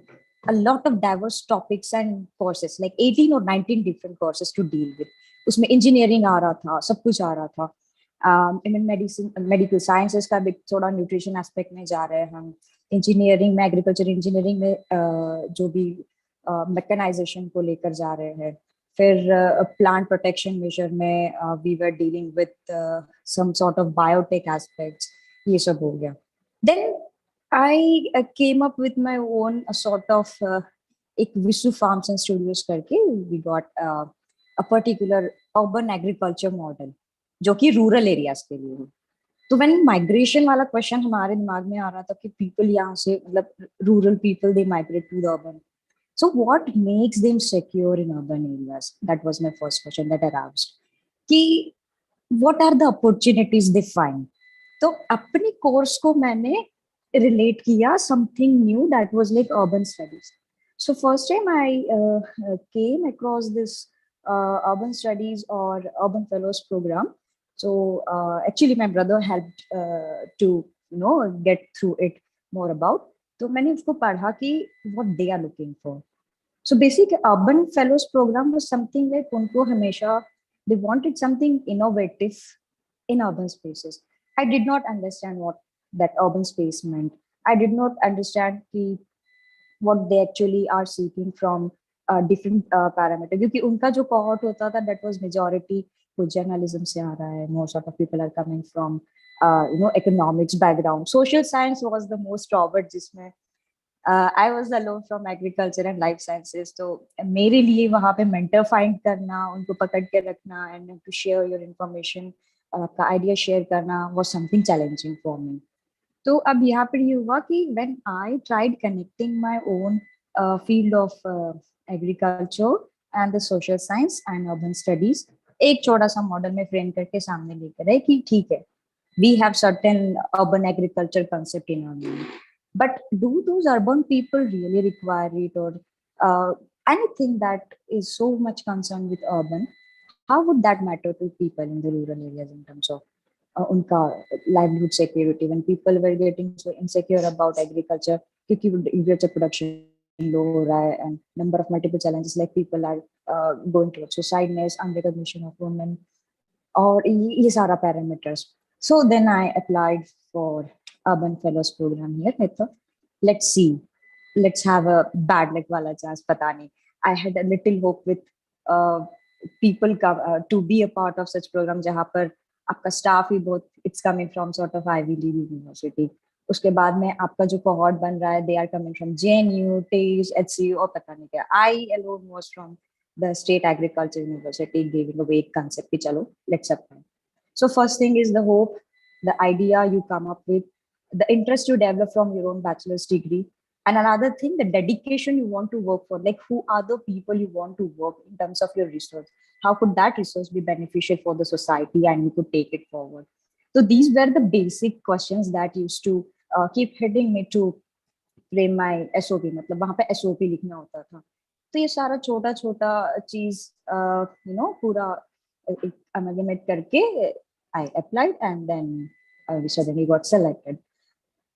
a lot of diverse topics and courses, like 18 or 19 different courses to deal with. उसमें engineering आ रहा था, सब कुछ आ रहा था. मेडिसिन, मेडिकल साइंसेस का भी थोड़ा न्यूट्रिशन एस्पेक्ट में जा रहे हैं हम. इंजीनियरिंग में, एग्रीकल्चर इंजीनियरिंग में जो भी मैकेनाइजेशन को लेकर जा रहे हैं. फिर प्लांट प्रोटेक्शन मेजर में we were dealing with some sort of biotech aspects. ये सब हो गया. Then I came up with my own sort of एक विशु फार्म्स एंड स्टूडियोज करके we got a particular urban agriculture model जो कि rural areas के लिए है. तो व्हेन माइग्रेशन वाला क्वेश्चन हमारे दिमाग में आ रहा था कि पीपल यहाँ से, मतलब rural people they migrate to the urban. So what makes them secure in urban areas? That was my first question that I asked. कि what are the opportunities they find? तो अपने कोर्स को मैंने relate किया something new that was like urban studies. So first time I came across this urban studies or urban fellows program. So actually my brother helped to get through it more about. तो मैंने उसको पढ़ा कि what they are looking for. So basically, urban fellows program was something like उनको हमेशा they wanted something innovative in urban spaces. I did not understand what that urban space meant. I did not understand कि what they actually are seeking from different parameters. क्योंकि उनका जो cohort होता था that was majority कुछ journalism से आ रहा है, more sort of people are coming from economics background. Social science was the most Robert जिसमें I was alone from agriculture and life sciences. तो मेरे लिए वहाँ पे mentor find करना, उनको पकड़ के रखना and to share your information, आपका idea share करना was something challenging for me. तो अब यहाँ पर ये हुआ कि when I tried connecting my own field of agriculture and the social science and urban studies, एक छोटा सा मॉडल में फ्रेम करके सामने लेकर आए कि ठीक है, we have certain urban agriculture concept in our mind, but do those urban people really require it, or anything that is so much concerned with urban, how would that matter to people in the rural areas in terms of उनका livelihood security, when people were getting so insecure about agriculture क्योंकि agriculture production low हो रहा है and number of multiple challenges like people are going towards suicideness, unrecognition of women और ये सारा parameters. So then I applied for urban fellows program here. I thought, let's see, let's have a bad luck wala chance, pata nahi. I had a little hope with people to be a part of such program जहाँ पर आपका staff ही बहुत it's coming from sort of Ivy League university. उसके बाद में आपका जो cohort बन रहा है they are coming from JNU, TASE, HCU और पता नहीं क्या. I alone was from the State Agriculture University giving a vague concept कि चलो let's apply. So first thing is the hope, the idea you come up with, the interest you develop from your own bachelor's degree, and another thing, the dedication you want to work for, like who are the people you want to work in terms of your research, how could that research be beneficial for the society and you could take it forward. So these were the basic questions that used to keep hitting me to frame my SOP. मतलब वहाँ पे SOP लिखना होता था. तो ये सारा छोटा छोटा चीज पूरा amalgamate करके I applied and then I suddenly got selected.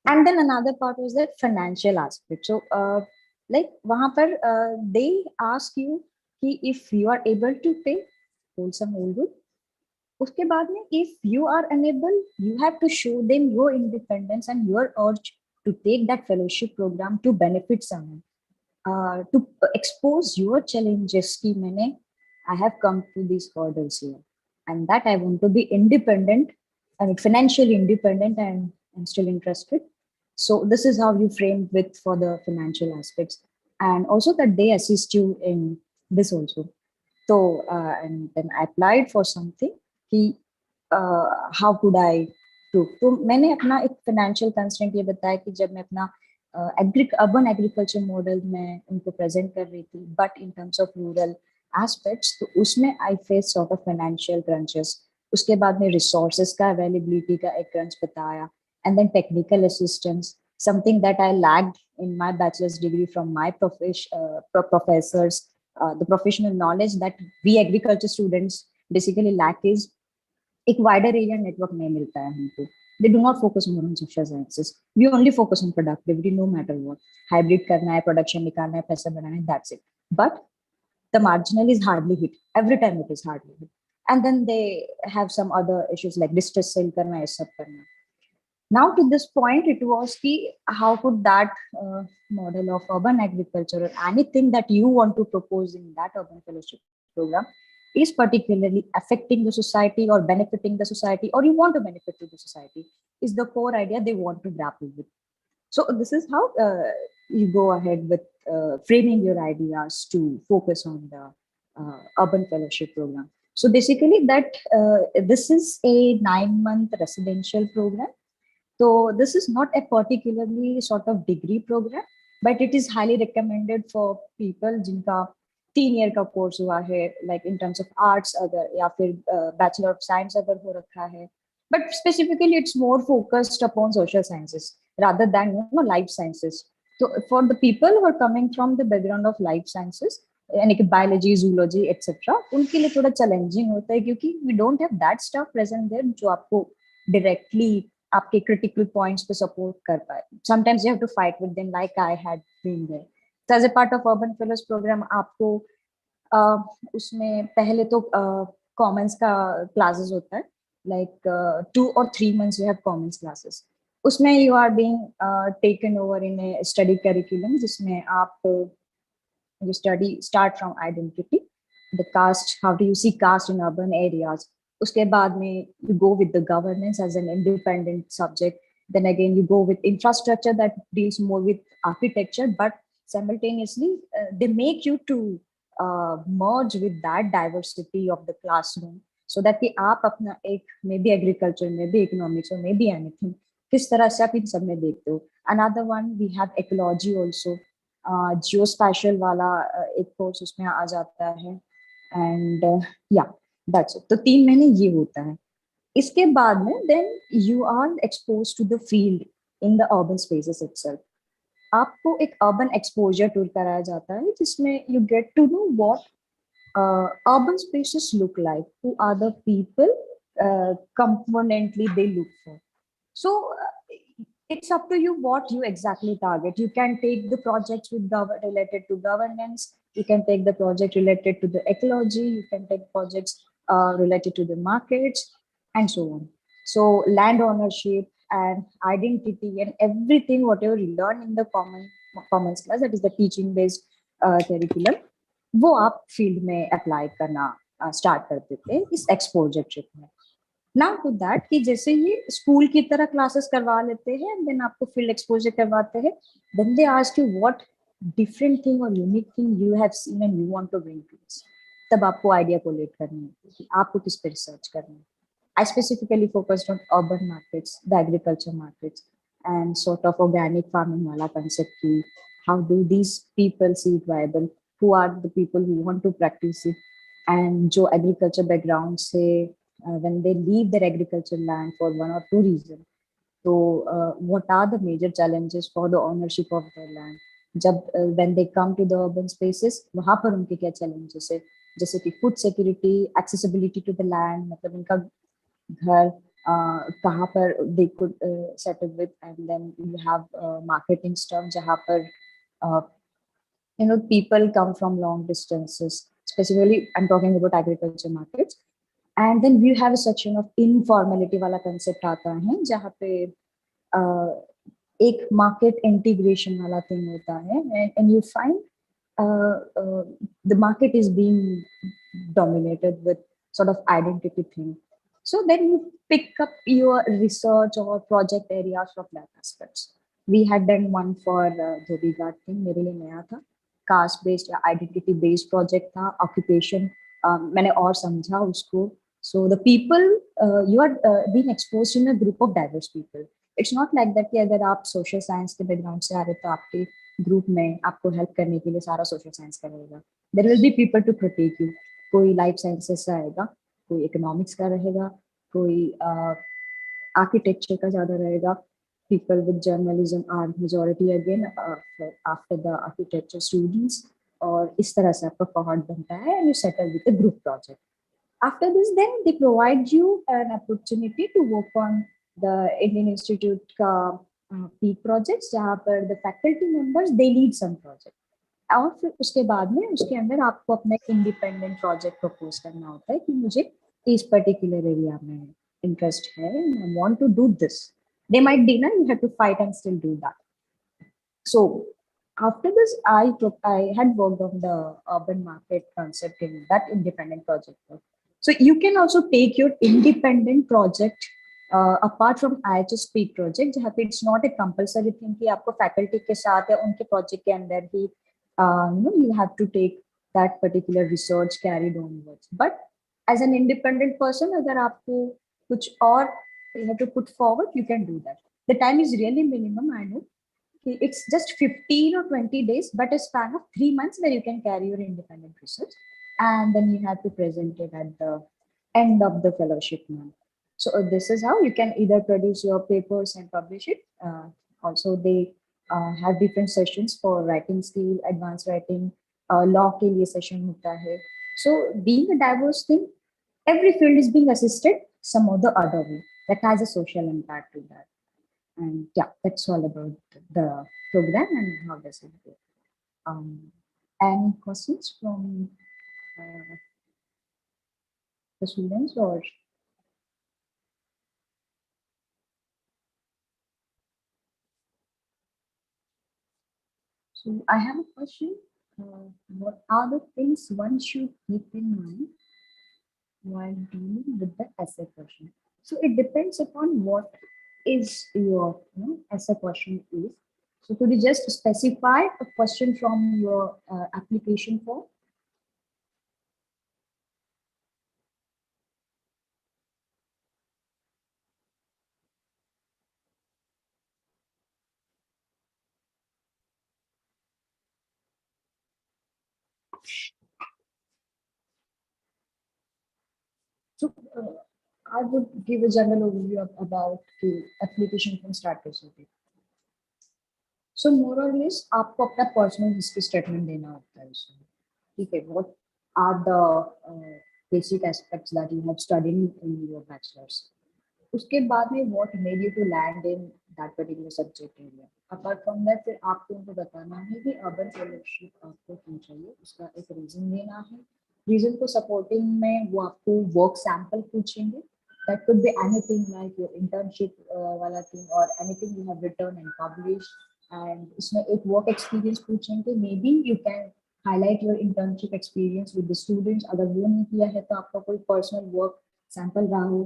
And then another part was the financial aspect. So like वहाँ पर they ask you कि if you are able to pay wholesome whole good, उसके बाद में if you are unable, you have to show them your independence and your urge to take that fellowship program to benefit someone, to expose your challenges कि मैंने I have come to these hurdles here and that I want to be independent, I mean financially independent, and I'm still interested. So this is how you frame with for the financial aspects, and also that they assist you in this also. So and then I applied for something कि how could I prove. तो मैंने अपना एक financial constraint ये बताया कि जब मैं अपना urban agriculture model में उनको present कर रही थी, but in terms of rural aspects, तो उसमें I face sort of financial crunches. उसके बाद में resources का availability का एक crunch बताया, and then technical assistance, something that I lacked in my bachelor's degree from my professors. The professional knowledge that we agriculture students basically lack is एक wider area network नहीं मिलता है हमको. They do not focus more on social sciences. We only focus on productivity, no matter what. Hybrid करना है, production निकालना है, पैसा बनाना है, that's it. But the marginal is hardly hit. Every time it is hardly hit. And then they have some other issues like distress sale करना, ये सब करना. Now to this point, it was key, how could that model of urban agriculture or anything that you want to propose in that urban fellowship program is particularly affecting the society or benefiting the society, or you want to benefit to the society, is the core idea they want to grapple with. So this is how you go ahead with framing your ideas to focus on the urban fellowship program. So basically that this is a 9-month residential program. So this is not a particularly sort of degree program, but it is highly recommended for people जिनका 3 year का course हुआ है, like in terms of arts अगर या फिर bachelor of science अगर हो रखा है, but specifically it's more focused upon social sciences rather than life sciences. So for the people who are coming from the background of life sciences, यानी कि biology, zoology, etc., उनके लिए थोड़ा challenging होता है क्योंकि we don't have that stuff present there जो आपको directly आपके critical points पे support कर पाए. Sometimes you have to fight with them like I had been there. So as a part of Urban Fellows program, आपको उसमें पहले तो commons का classes होता है, like 2 or 3 months you have commons classes. उसमें you are being taken over in a study curriculum जिसमें आप you study start from identity, the caste, how do you see caste in urban areas. Uske baad mein you go with the governance as an independent subject. Then again you go with infrastructure that deals more with architecture, but simultaneously they make you to merge with that diversity of the classroom, so that कि आप अपना एक may be agriculture may be economics और may be anything किस तरह से आप इन सब में देखते हो. Another one we have ecology also, geospatial वाला एक कोर्स उसमें आ जाता है. एंड या दैट्स इट. तो 3 महीने ये होता है. इसके बाद में then you are expose to the field in the urban spaces itself. आपको एक अर्बन एक्सपोजर टूर कराया जाता है जिसमें you get to know what urban spaces look like, who are the people componently they look for. So it's up to you what you exactly target. You can take the projects with related to governance, you can take the project related to the ecology, you can take projects related to the markets and so on. So land ownership and identity and everything whatever you learn in the commons class, that is the teaching based curriculum, वो आप field में apply करना start कर देते हैं इस exposure trip में. Now to that कि जैसे ये स्कूल की तरह क्लासेस करवा लेते हैं एंड देन आपको फील्ड एक्सपोजर करवाते हैं, then they ask you what different thing और unique thing you have seen and you want to bring to this. तब आपको आइडिया कोलेक्ट करनी है कि आपको किस पे रिसर्च करना है. I specifically focused on urban markets, the agriculture markets, and sort of organic farming wala concept ki how do these people see it viable, who are the people who want to practice it, and jo agriculture background se when they leave their agriculture land for one or two reasons, so what are the major challenges for the ownership of their land. जब when they come to the urban spaces वहाँ पर उनके क्या challenges है, जैसे कि food security, accessibility to the land, मतलब उनका घर कहाँ पर they could settle with, and then you have marketing stuff जहाँ पर people come from long distances, specifically I'm talking about agriculture markets. And then we have a section of informality वाला concept आता है जहाँ पे एक market integration वाला thing होता है, and you find the market is being dominated with sort of identity thing. So then you pick up your research or project areas from that aspects. We had done one for Dhobi Ghat thing, मेरे लिए नया था. Caste based या identity based project था. Occupation मैंने और समझा उसको. So the people you are being exposed in a group of diverse people. It's not like that कि अगर आप social science के background से आ रहे तो आपके ग्रुप में आपको हेल्प करने के लिए सारा सोशल साइंस का रहेगा. There will be people to critic you. कोई लाइफ साइंसेस का आएगा, कोई इकोनॉमिक्स का रहेगा, कोई आर्किटेक्चर का ज्यादा रहेगा. People with journalism are majority again after the architecture students. और इस तरह से आपका cohort बनता है and you settle with a group project. After this, then they provide you an opportunity to work on the Indian Institute का peak projects जहाँ पर the faculty members they lead some project. और फिर उसके बाद में उसके अंदर आपको अपना इंडिपेंडेंट प्रोजेक्ट प्रपोज करना होता है कि मुझे इस पर्टिकुलर एरिया में इंटरेस्ट है, I want to do this. They might deny, you have to fight and still do that. So after this, I had worked on the urban market concept in that independent project. So you can also take your independent project apart from IHS peak project, जहाँ पे it's not a compulsory thing कि आपको faculty के साथ या उनके project के अंदर ही you have to take that particular research carried onwards. But as an independent person, अगर आपको कुछ और you have to put forward, you can do that. The time is really minimum, I know. It's just 15 or 20 days, but a span of 3 months where you can carry your independent research, and then you have to present it at the end of the fellowship month. So this is how you can either produce your papers and publish it. Also, they have different sessions for writing skill, advanced writing, law के लिए session होता है. So being a diverse thing, every field is being assisted some or the other way that has a social impact to that. And yeah, that's all about the program and how does it go. Any questions from the students or? So I have a question. what are the things one should keep in mind while dealing with the essay question? So it depends upon what is your essay question is. So could you just specify a question from your application form? So I would give a general overview about the application from start to finish. So more or less आपको अपना personal history statement देना होता है उसमें. ठीक है, what are the basic aspects that you have studied in your bachelor's. उसके बाद में what made you to land in that particular subject area. Apart from that फिर आपको उनको बताना है कि urban fellowship आपको क्यों चाहिए, उसका एक रीजन देना है. रीजन को सपोर्टिंग में वो आपको वर्क सैंपल पूछेंगे. That could be anything like your internship वाला thing or anything you have written and published. And इसमें एक work experience पूछेंगे. Maybe you can highlight your internship experience with the students. अगर वो नहीं किया है तो आपका कोई personal work sample रहा हो,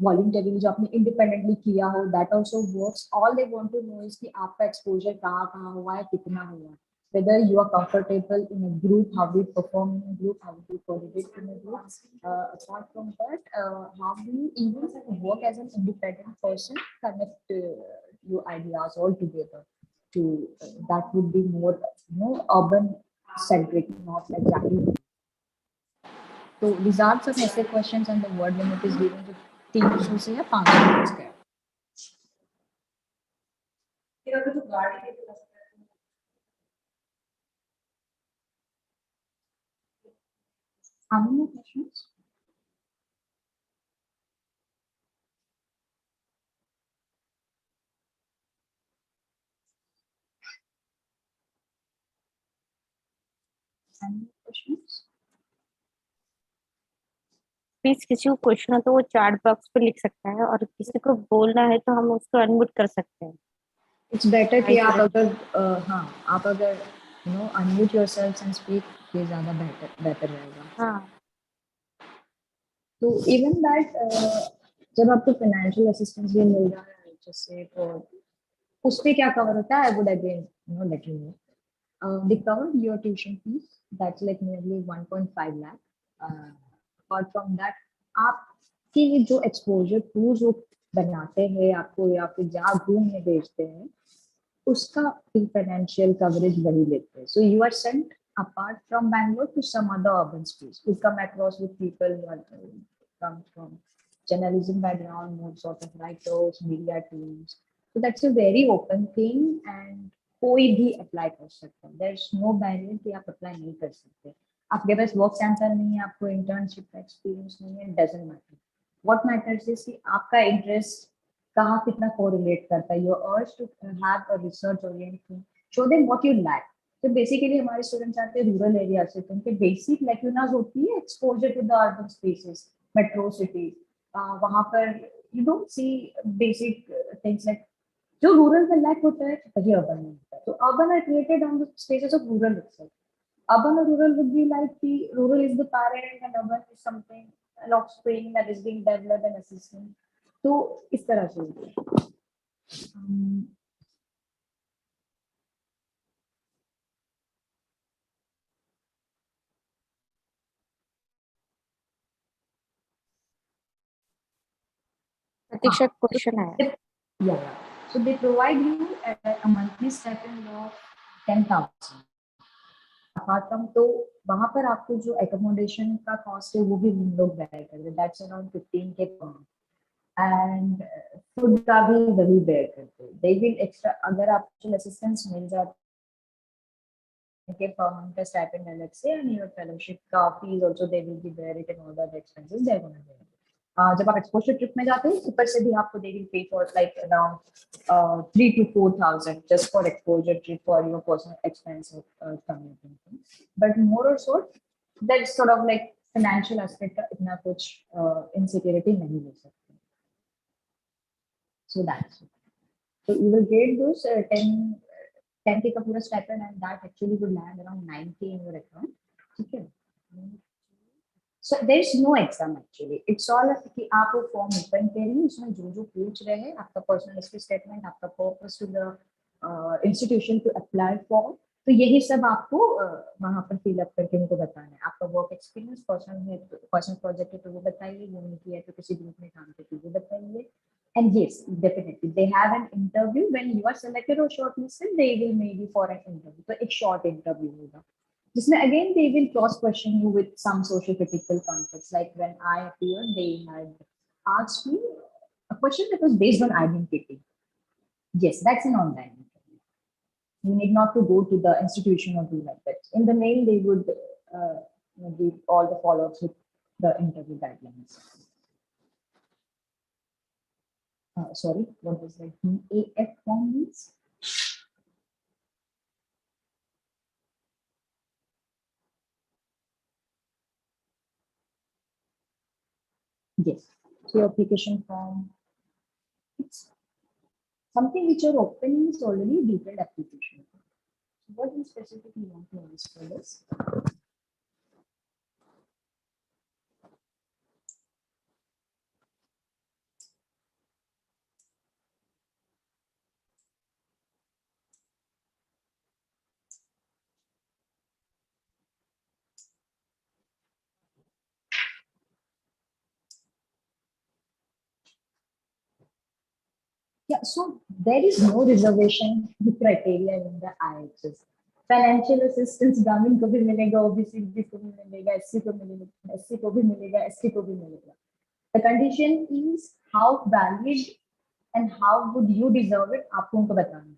voluntarily जो आपने independently किया हो, that also works. All they want to know is कि आपका exposure कहाँ कहाँ हुआ है, कितना हुआ है. Whether you are comfortable in a group, how do you perform in a group, how do you coordinate in a group. Apart from that, how do you even work as an independent person, connect your ideas all together. To that would be more urban centric, not exactly. So these are some essay questions and the word limit is given to 300 से या 500 minutes का. How many questions? Any questions? Please किसी को question हो तो वो chat box पे लिख सकता है और किसी को बोलना है तो हम उसको अनम्यूट कर सकते हैं. It's better कि आप अगर हाँ आप अगर unmute yourselves and speak, ये ज़्यादा बेहतर रहेगा. हाँ. तो इवन दैट जब आपको फाइनेंशियल असिस्टेंस भी मिल रहा है जैसे तो उस पे क्या कवर होता है, I would again let you know. They cover your tuition fees, that's like nearly 1.5 lakh. Apart from that, आपकी जो exposure tours वो बनाते हैं आपको या फिर जहाँ घूमने भेजते हैं उसका भी financial coverage वही लेते हैं. So you are sent apart from Bangalore to some other urban space. You come across with people who are come from journalism background, more sort of writers, media teams. So that's a very open thing and कोई भी apply कर सकता है. There is no barrier कि आप apply नहीं कर सकते. आपके पास वर्क सैंपल नहीं है, आपको इंटर्नशिप का एक्सपीरियंस नहीं है, doesn't matter. What matters is कि आपका इंटरेस्ट कहाँ कितना कोरिलेट करता है. Your urge to have a research oriented, show them what you like. तो बेसिकली हमारे स्टूडेंट्स आते हैं रूरल एरिया से, तो उनके बेसिक लैक्यूनास होती है exposure to the urban spaces, metro cities. वहां पर you don't see basic things like जो रूरल में लैक होता है वही अर्बन में होता है. तो urban are created on the spaces of rural itself. Urban or rural would be like the rural is the parent and urban is something an offspring that is being developed and assisting. तो इस तरह से प्रतीक्षा question है. yeah. So they provide you a monthly stipend of 10,000. Apart from तो वहां पर आपको जो एकोमोडेशन का कॉस्ट है वो भी हम लोग बेयर करते हैं. That's around 15K per month. And food का भी वही बेयर करते हैं. दे विल एक्स्ट्रा अगर आपको असिस्टेंस मिल जाता है पर मंथ का स्टाइपेंड अलग से एंड योर फेलोशिप का fees also they will be bear it and all the expenses they are gonna bear. जब आप एक्सपोजर ट्रिप में जाते हैं ऊपर से भी आपको they will pay for like around 3 to 4,000 just for exposure trip for your personal expense of commuting. But more or so that's sort of like financial aspect का इतना कुछ insecurity नहीं ले सकते. So that's it. So you will get those 10 10K का पूरा stipend and that actually would land around 9K in your account, ठीक है। So there is no exam actually. It's all कि आप वो फॉर्म ओपन करिए, उसमें जो जो पूछ रहे हैं, आपका पर्सनल हिस्ट्री स्टेटमेंट, आपका purpose to the institution to apply for, तो यही सब आपको वहाँ पर फिल अप करके उनको बताना है। आपका वर्क एक्सपीरियंस, पर्सनल प्रोजेक्ट है तो वो बताइए, वो नहीं किया तो किसी ग्रुप में काम करके वो बताइए। And yes, definitely they have an interview when you are selected or shortlisted. They will maybe for an interview. तो एक short interview होगा, जिसमें again they will cross question you with some social critical concepts. Like when I appeared, they had asked me a question that was based on identity. Yes, that's an online interview. You need not to go to the institution or do like that. In the mail, they would give all the follow-ups with the interview guidelines. Sorry, what was that? DAF form means? Yes. So your application form, it's something which you're opening is already detailed application. What in specific you want to ask for this? Yeah, so there is no reservation criteria in the IHS. Financial assistance ग्रामीण को भी मिलेगा, OBC को भी मिलेगा, SC को मिलेगा, SC को भी मिलेगा, ST को भी मिलेगा. The condition is how valid and how would you deserve it, आपको उनको बताना है.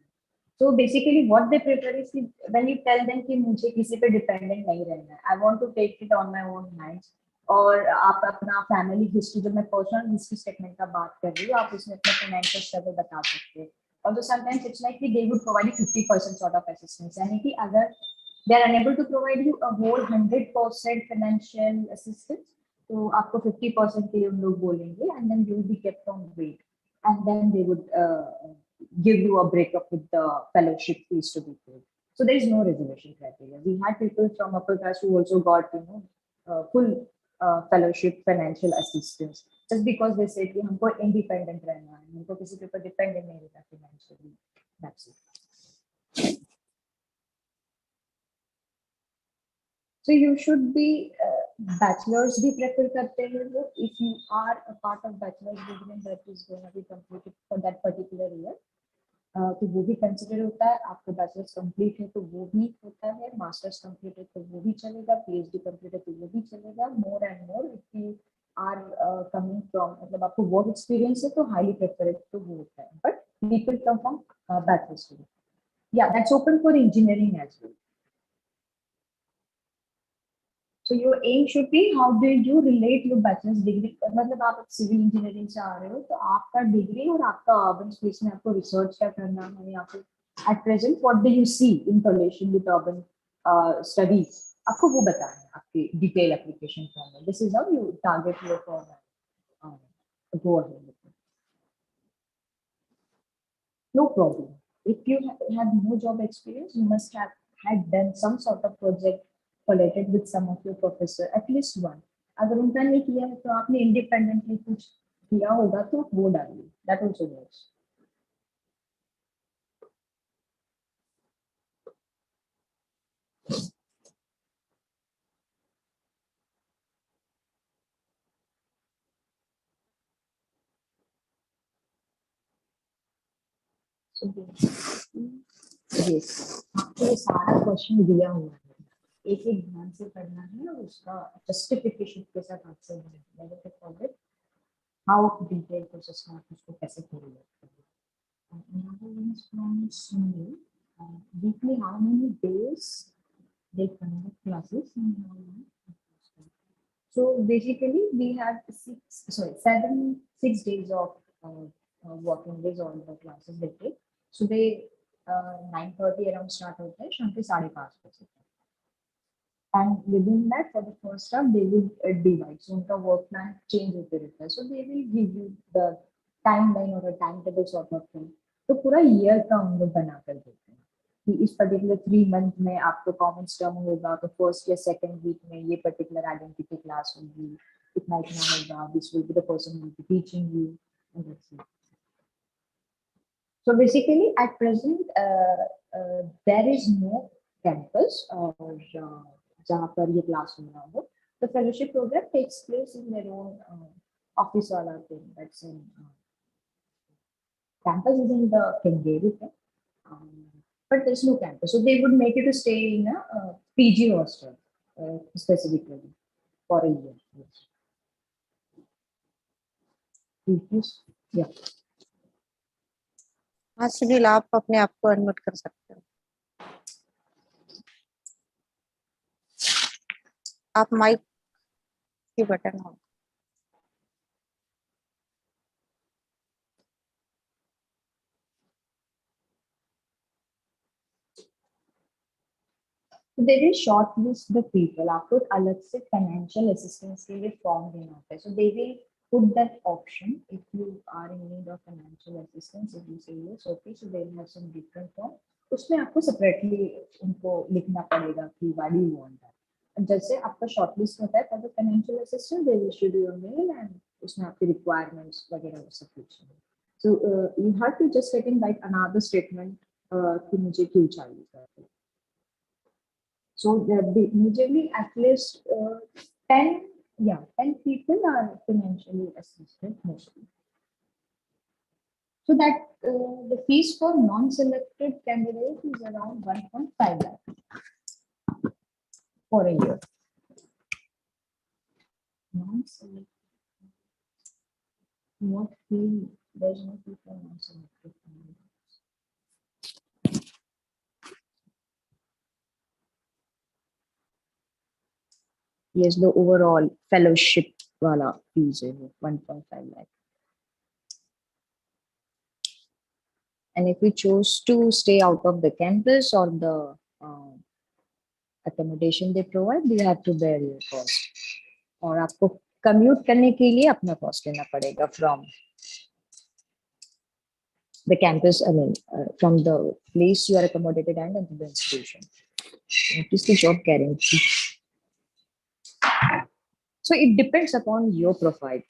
So basically what they prefer is when you tell them कि मुझे किसी पे dependent नहीं रहना है, I want to take it on my own hands, और आप अपना फैमिली हिस्ट्री, जो मैं पर्सनल हिस्ट्री स्टेटमेंट का बात कर रही हूँ, आप उसमें अपना फाइनेंशियल स्ट्रगल बता सकते हैं. Although sometimes it's like they would provide you 50% sort of assistance, यानी कि अगर they are unable to provide you a whole 100% financial assistance, तो आपको 50% के लिए उन लोग बोलेंगे, and then you will be kept on wait, and then they would give you a breakup with the fellowship fees to be paid. So there is no reservation criteria. We had people from upper class who also got, full fellowship financial assistance, just because they said कि हमको independent रहना है, हमको किसी के ऊपर dependent नहीं रहना financially. That's it. So you should be bachelor's भी prefer करते हैं वो, if you are a part of bachelor's degree that is going to be completed for that particular year. तो वो भी कंसिडर होता है. आपका बैचलर्स कंप्लीट है तो वो भी होता है, मास्टर्स कंप्लीट है तो वो भी चलेगा, PhD कंप्लीट है तो वो भी चलेगा. More and more if you are coming from, मतलब आपको वर्क एक्सपीरियंस है तो हाईली प्रेफरेड तो वो होता है, but people come from bachelors student. या that's open for engineering as well. So your aim should be how do you relate your bachelor's degree, मतलब आप सिविल इंजीनियरिंग से आ रहे हो तो आपका डिग्री और आपका अर्बन स्पेस में आपको रिसर्च क्या करना है, या फिर at present what do you see in relation with urban studies, आपको वो बताना है आपके डिटेल एप्लीकेशन फॉर्म में. This is how you target your form. Go ahead with it. No problem. If you have no job experience, you must have had done some sort of project collated with some of your professor, at least one. अगर उनका नहीं किया है तो आपने independently कुछ किया होगा तो वो डालिए. That also works. Yes, आपको ये सारा क्वेश्चन दिया हुआ है, एक एक ध्यान से पढ़ना है और उसका जस्टिफिकेशन के साथ आपसे फॉरवर्ड हाउ डिटेल प्रोसेस में आप उसको कैसे करेंगे. Another one is from Sunil. Weekly, how many days they conduct classes and how long? So basically, we have 6 days of working days on the classes they take. So they 9:30 around start होता है, शाम के 5:30 बजे. And within that, for the first term, they will divide. So उनका work plan change होते रहता है. So they will give you the timeline or a timetable sort of thing. तो पूरा year का हम लोग बना कर देते हैं. कि इस पर्टिकुलर 3 मंथ में आपको कॉमन टर्म होगा, तो फर्स्ट या सेकंड वीक में ये पर्टिकुलर आइडेंटिटी क्लास होगी, इतना इतना होगा, this will be the person who will be teaching you, and that's it. So basically at present there is no campus or जहाँ पर ये क्लास हो रहा हो. The fellowship program takes place in their own office वाला thing. That's in campus is in the Kengeri thing. But there's no campus, so they would make you to stay in a PG hostel specifically for a year. Yes. Yeah. हाँ सुनील, आप अपने आप को unmute कर सकते हो. आप mic की बटन हो. So they will shortlist the people. आपको एक अलग से financial assistance के लिए form देना होता है. So they will put that option if you are in need of financial assistance. If you say yes, okay, so they will have some different form. उसमें आपको separately उनको लिखना पड़ेगा कि why do you want that. And जैसे आपका shortlist होता है for the financial assistance, they will issue you a mail and उसमें आपकी requirements वगैरह वो सब कुछ. So you have to just take in like another statement कि मुझे क्यों चाहिए. So majorly at least 10 people are financially assisted mostly. So that the fees for non-selected candidates is around 1.5 lakh for a year. Non-selected. What fee? There's no fee for non-selected candidates. Yes, the overall fellowship wala fees is 1.5 lakh. And if we choose to stay out of the campus or the accommodation they provide, you have to bear your cost. और आपको commute करने के लिए अपना cost लेना पड़ेगा from the campus, I mean, from the place you are accommodated and into the institution. What is the job guarantee? So it depends upon your profile.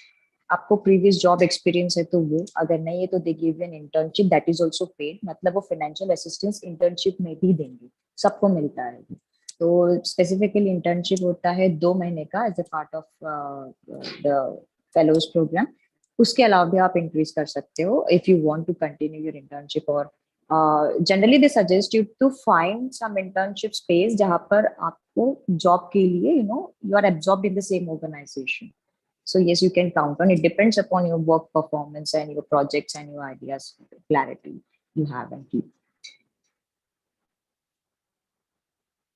आपको previous job experience है तो वो, अगर नहीं है तो they give you an internship that is also paid. मतलब वो financial assistance internship में भी देंगे, सबको मिलता है. तो specifically internship होता है 2 महीने का as a part of the fellows program. उसके अलावा भी आप increase कर सकते हो if you want to continue your internship, or generally they suggest you to find some internship space जहाँ पर आपको job के लिए you are absorbed in the same organization. So yes, you can count on it. Depends upon your work performance and your projects and your ideas, clarity you have and keep.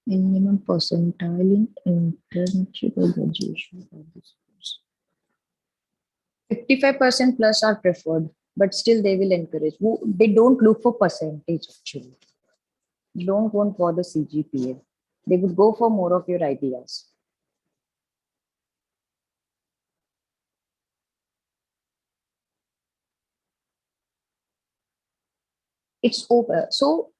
Minimum percentile in internship or graduation for this course. 55% plus are preferred, but still they will encourage. They don't look for percentage actually. They don't want for the CGPA. They would go for more of your ideas. It's open, so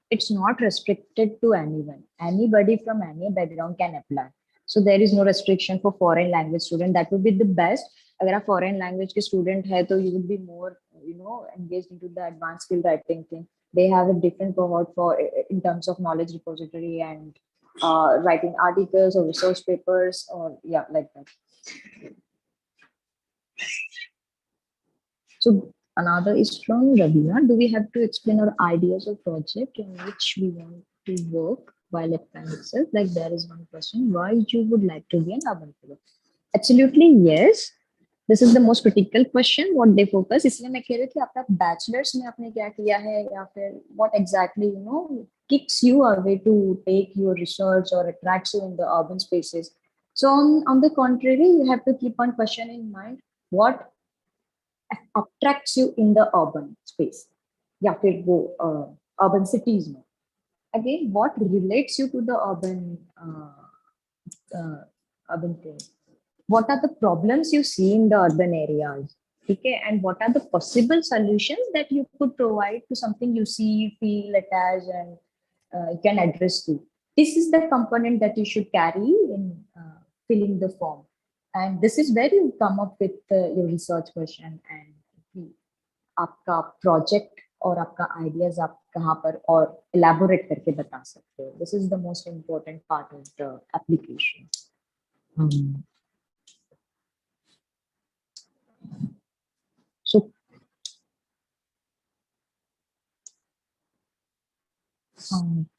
it's not restricted to anyone. Anybody from any background can apply. So there is no restriction for foreign language student. That would be the best. अगर आप foreign language के student है तो you would be more engaged into the advanced skill writing thing. They have a different cohort for in terms of knowledge repository and writing articles or research papers or like that. So another is from Ravina. Do we have to explain our ideas or project in which we want to work while applying itself? Like there is one question, why you would like to be an urban fellow? Absolutely yes. This is the most critical question. What they focus. इसलिए मैं कह रही थी आपका bachelor's में आपने क्या किया है या फिर what exactly kicks you away to take your research or attracts you in the urban spaces. So on the contrary, you have to keep one question in mind. What attracts you in the urban space या फिर वो urban cities में. Again, what relates you to the urban thing? What are the problems you see in the urban areas? Okay, and what are the possible solutions that you could provide to something you see, feel, attach, and you can address to. This is the component that you should carry in filling the form. And this is where you come up with your research question and आपका project और आपका ideas आप कहाँ पर और elaborate करके बता सकते हो. This is the most important part of the application. So,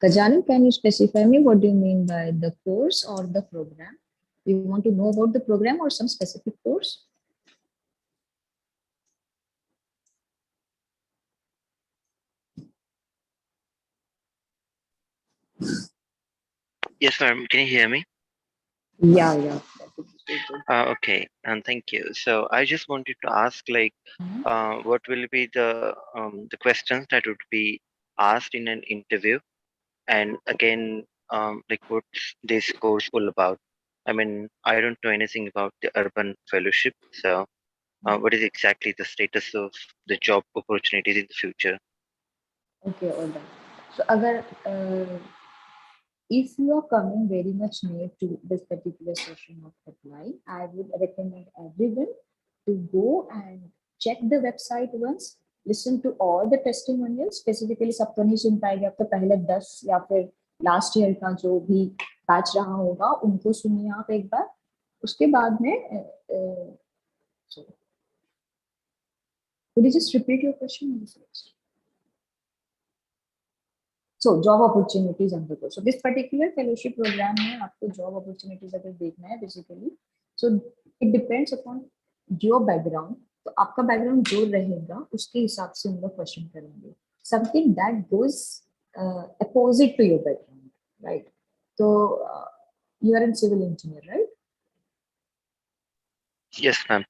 Kajani, can you specify me what do you mean by the course or the program? You want to know about the program or some specific course? Yes, ma'am. Can you hear me? Yeah. Okay, and thank you. So I just wanted to ask, like, what will be the questions that would be asked in an interview, and again, like, what's this course all about? I mean, I don't know anything about the urban fellowship, so what is exactly the status of the job opportunities in the future? Okay, all right. So, agar, if you are coming very much near to this particular session of apply, I would recommend everyone to go and check the website once, listen to all the testimonials. Specifically, सब तो नहीं सुन पाएंगे, अब तो पहले 10 या फिर last year का जो भी बैच रहा होगा उनको सुनिए आप एक बार. उसके बाद में could you just repeat your question? So job opportunities under course. So this particular fellowship program में आपको job opportunities अगर देखना है basically, so it depends upon your background. तो आपका background जो रहेगा उसके हिसाब से हम लोग question करेंगे. Something that goes opposite to your background, right? So you are in civil engineer, right? Yes, ma'am.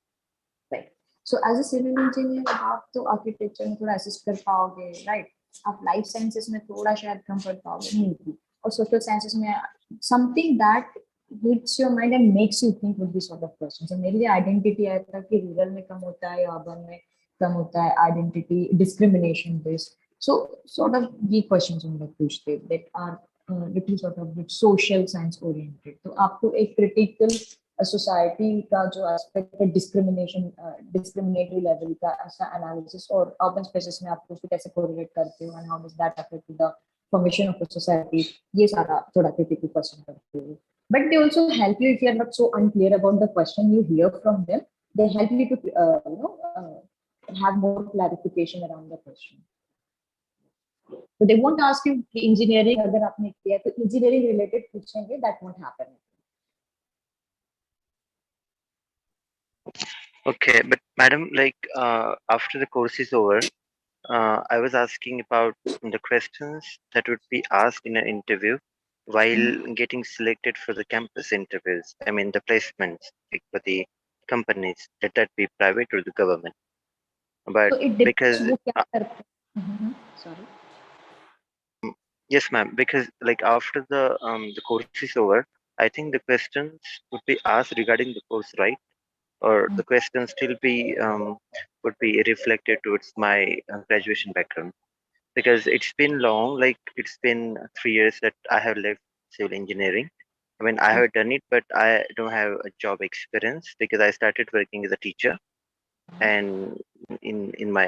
Right. So as a civil engineer आप तो architecture में थोड़ा assist कर पाओगे, right? आप लाइफ साइंसेस में थोड़ा शायद कम पढ़ पाओगे नहीं भी, और सोशल साइंसेस में something that hits your mind and makes you think with this sort of questions. मेरे लिए आइडेंटिटी आया था कि रूरल में कम होता है या अर्बन में कम होता है, identity discrimination based. So sort of ये क्वेश्चंस हम लोग पूछते that are little sort of with social science oriented. तो आपको एक क्रिटिकल सोसाइटी का जो एस्पेक्ट है डिस्क्रिमिनेटरी लेवल का ऐसा एनालिसिस, और अर्बन स्पेसेस में आप उसको कैसे कोरिलेट करते हो and how does that affect the formation of the society, ये सारा थोड़ा क्रिटिकल क्वेश्चन करते हो. But they also help you if you are not so unclear about the question you hear from them. They help you to have more clarification around the question. So they won't ask you engineering अगर आपने किया तो engineering related पूछेंगे, that won't happen. Okay, but madam, like, after the course is over, I was asking about the questions that would be asked in an interview while getting selected for the campus interviews. I mean, the placements, like, for the companies, let that be private or the government. But So it depends because वो क्या करते हैं. Sorry. yes, ma'am, because like after the course is over, I think the questions would be asked regarding the course, right? Or the questions still be would be reflected towards my graduation background, because it's been long, like it's been 3 years that I have left civil engineering. I mean, I have done it, but I don't have a job experience because I started working as a teacher and in my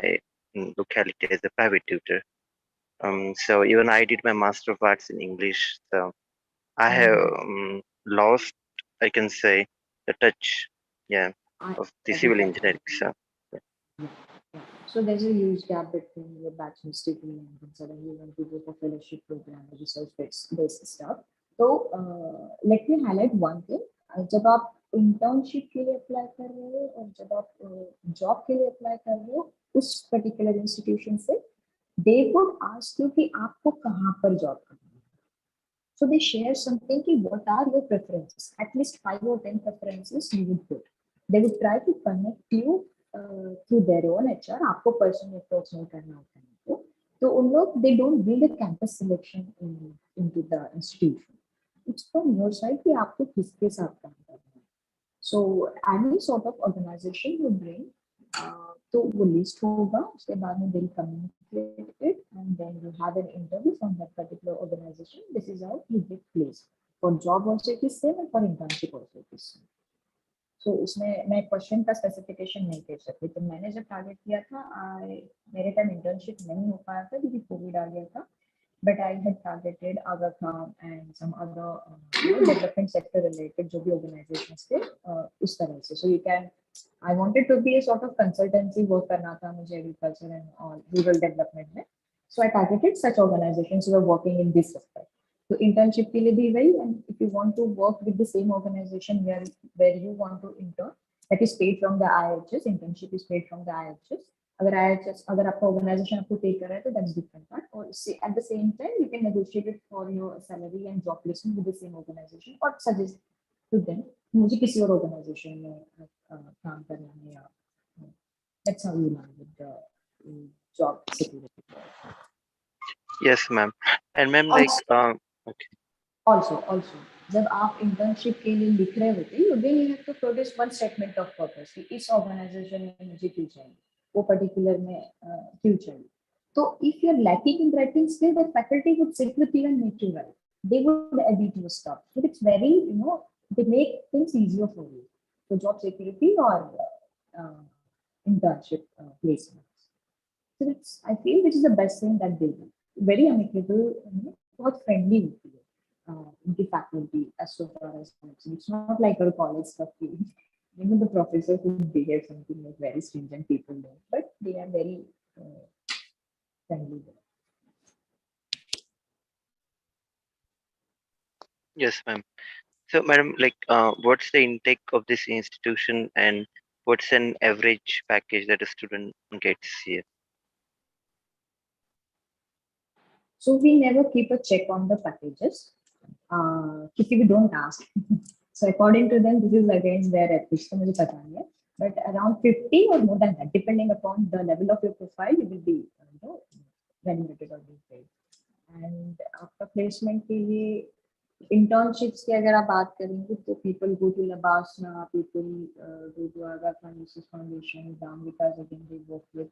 locality as a private tutor. So even I did my Master of Arts in English, so I have lost, I can say, the touch, yeah, of the civil engineering. So So there's a huge gap between your bachelor's degree and then suddenly you want to go for fellowship program or research-based stuff. So let me highlight one thing. जब आप internship के लिए apply कर रहे हो और जब आप job के लिए apply कर रहे हो उस particular institution से, they would ask you कि आपको कहाँ पर job करना है. So they share something कि what are your preferences? At least 5 or 10 preferences you would put. They would try to connect you through their own HR. आपको personal approach नहीं करना होता है तो उन लोग they don't build a campus selection into the institution. It's from your side कि आपको किसके साथ काम करना है. So any sort of organization you bring तो वो list होगा, उसके बाद में they'll communicate complete it, and then you have an interview from that particular organization. This is how you get placed. For job also it is same, and for internship also it is same. So इसमें मैं question का specification नहीं दे सकती, तो मैंने जब target किया था, मेरे टाइम इंटर्नशिप नहीं हो पाया था क्योंकि कोविड आ गया था, but I had targeted other firm and some other development sector related जो भी organizations थे उस तरह से. So you can, I wanted to be a sort of consultancy work करना था मुझे agriculture and rural development में. So I targeted such organizations who are working in this sector. So internship के लिए भी वही, and if you want to work with the same organization where you want to intern, that is paid from the IHS. Internship is paid from the IHS. अगर IHS, अगर आपका organisation आपको पे कर रहा है तो दैट्स डिफरेंट पार्ट. और at the same time you can negotiate it for your salary and job placement with the same organization, और सजेस्ट टू देम मुझे किसी और ऑर्गेनाइजेशन में काम करना है, या that's how you learn with the job security. Yes, ma'am. And ma'am, like, okay. Also, जब आप इंटर्नशिप के लिए लिख रहे होते हैं, then you have to produce one statement of purpose कि इस ऑर्गेनाइजेशन में मुझे क्यों चाहिए, वो पर्टिकुलर में क्यों चाहिए. तो if you are lacking in writing skill, the faculty would sit with you and make you write. They would edit your stuff. So it's very, they make things easier for you. So job security or internship placements. So it's, I feel this is the best thing that they do. Very amicable, बहुत friendly होती है. The faculty as so far as it's not like our college stuff. Even the professor who behave something like very stringent people there, but they are very friendly there. Yes, ma'am. So, madam, like, what's the intake of this institution, and what's an average package that a student gets here? So we never keep a check on the packages. If we don't ask. So according to them, this is against their ethics. So मुझे पता नहीं है, but around 50 or more than that, depending upon the level of your profile, you will be remunerated or being paid. And after placement के लिए internships की अगर आप बात करेंगे तो people go to Labasna, people go to Aga Research Foundation, Dam Vikas again they work with,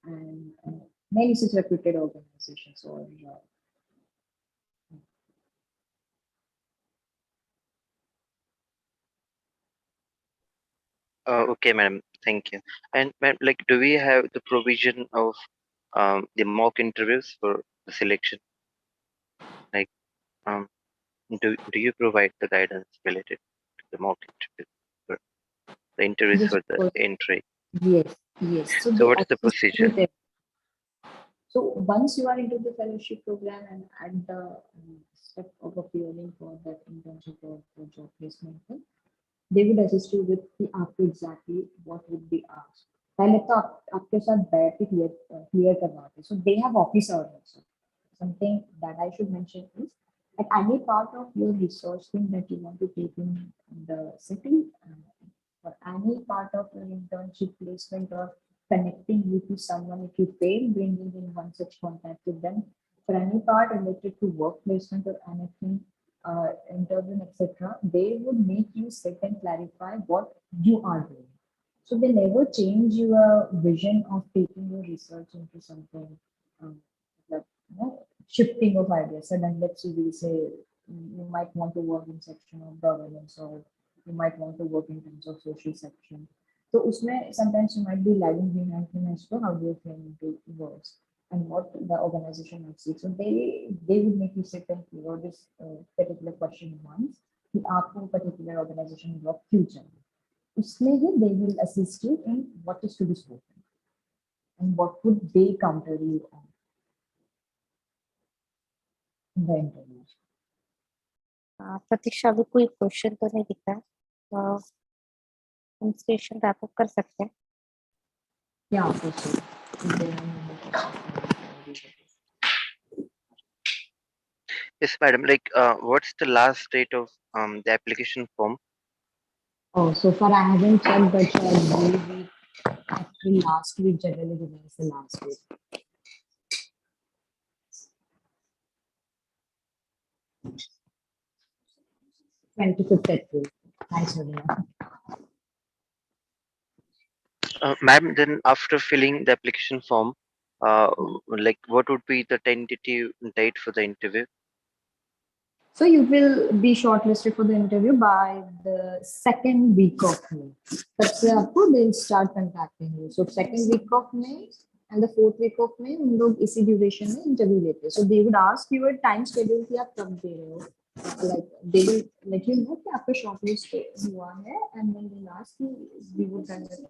and many such reputed organizations or Okay, madam. Thank you. And ma'am, like, do we have the provision of the mock interviews for the selection? Like, do you provide the guidance related to the mock interviews, for the interviews yes, for the entry? yes. So what is the procedure? So once you are into the fellowship program and at the step of appearing for that internship or for job placement, they would assist you with the आपको exactly what would be asked. पहले तो आपके साथ बैठ के clear करवाते. So they have office hours also. Something that I should mention is at any part of your research thing that you want to take in the city, or any part of your internship placement or connecting you to someone, if you fail bringing in one such contact with them, for any part related to work placement or anything, interview, etc., they would make you sit and clarify what you are doing. So they never change your vision of taking your research into something like shifting of ideas. And then let's say we say you might want to work in section of governance, or you might want to work in terms of social section. So usme sometimes you might be lagging behind as to how you frame into words and what the organization might see. So they would make you sit and figure this particular question once. कि आपको particular organization में work क्यों चाहिए. उसमें ही they will assist you in what is to be spoken and what would they counter you on in the interview. प्रतीक्षा अभी कोई question तो नहीं दिख रहा, हम सेशन रैप अप कर सकते हैं. Yeah, for sure. Yes, madam. Like, what's the last date of the application form? Oh, so far I haven't checked, but maybe actually last week generally remains the last week. April. Nice one. Ma'am, then after filling the application form, like what would be the tentative date for the interview? So you will be shortlisted for the interview by the second week of May. तब से आपको they'll start contacting you. So second week of May and the fourth week of May उन लोग इसी duration में interview लेते हैं. So they would ask you a time schedule कि आप कब दे रहे हो. Like they will let you know कि आपका shortlist हुआ है and then they'll ask you we would conduct an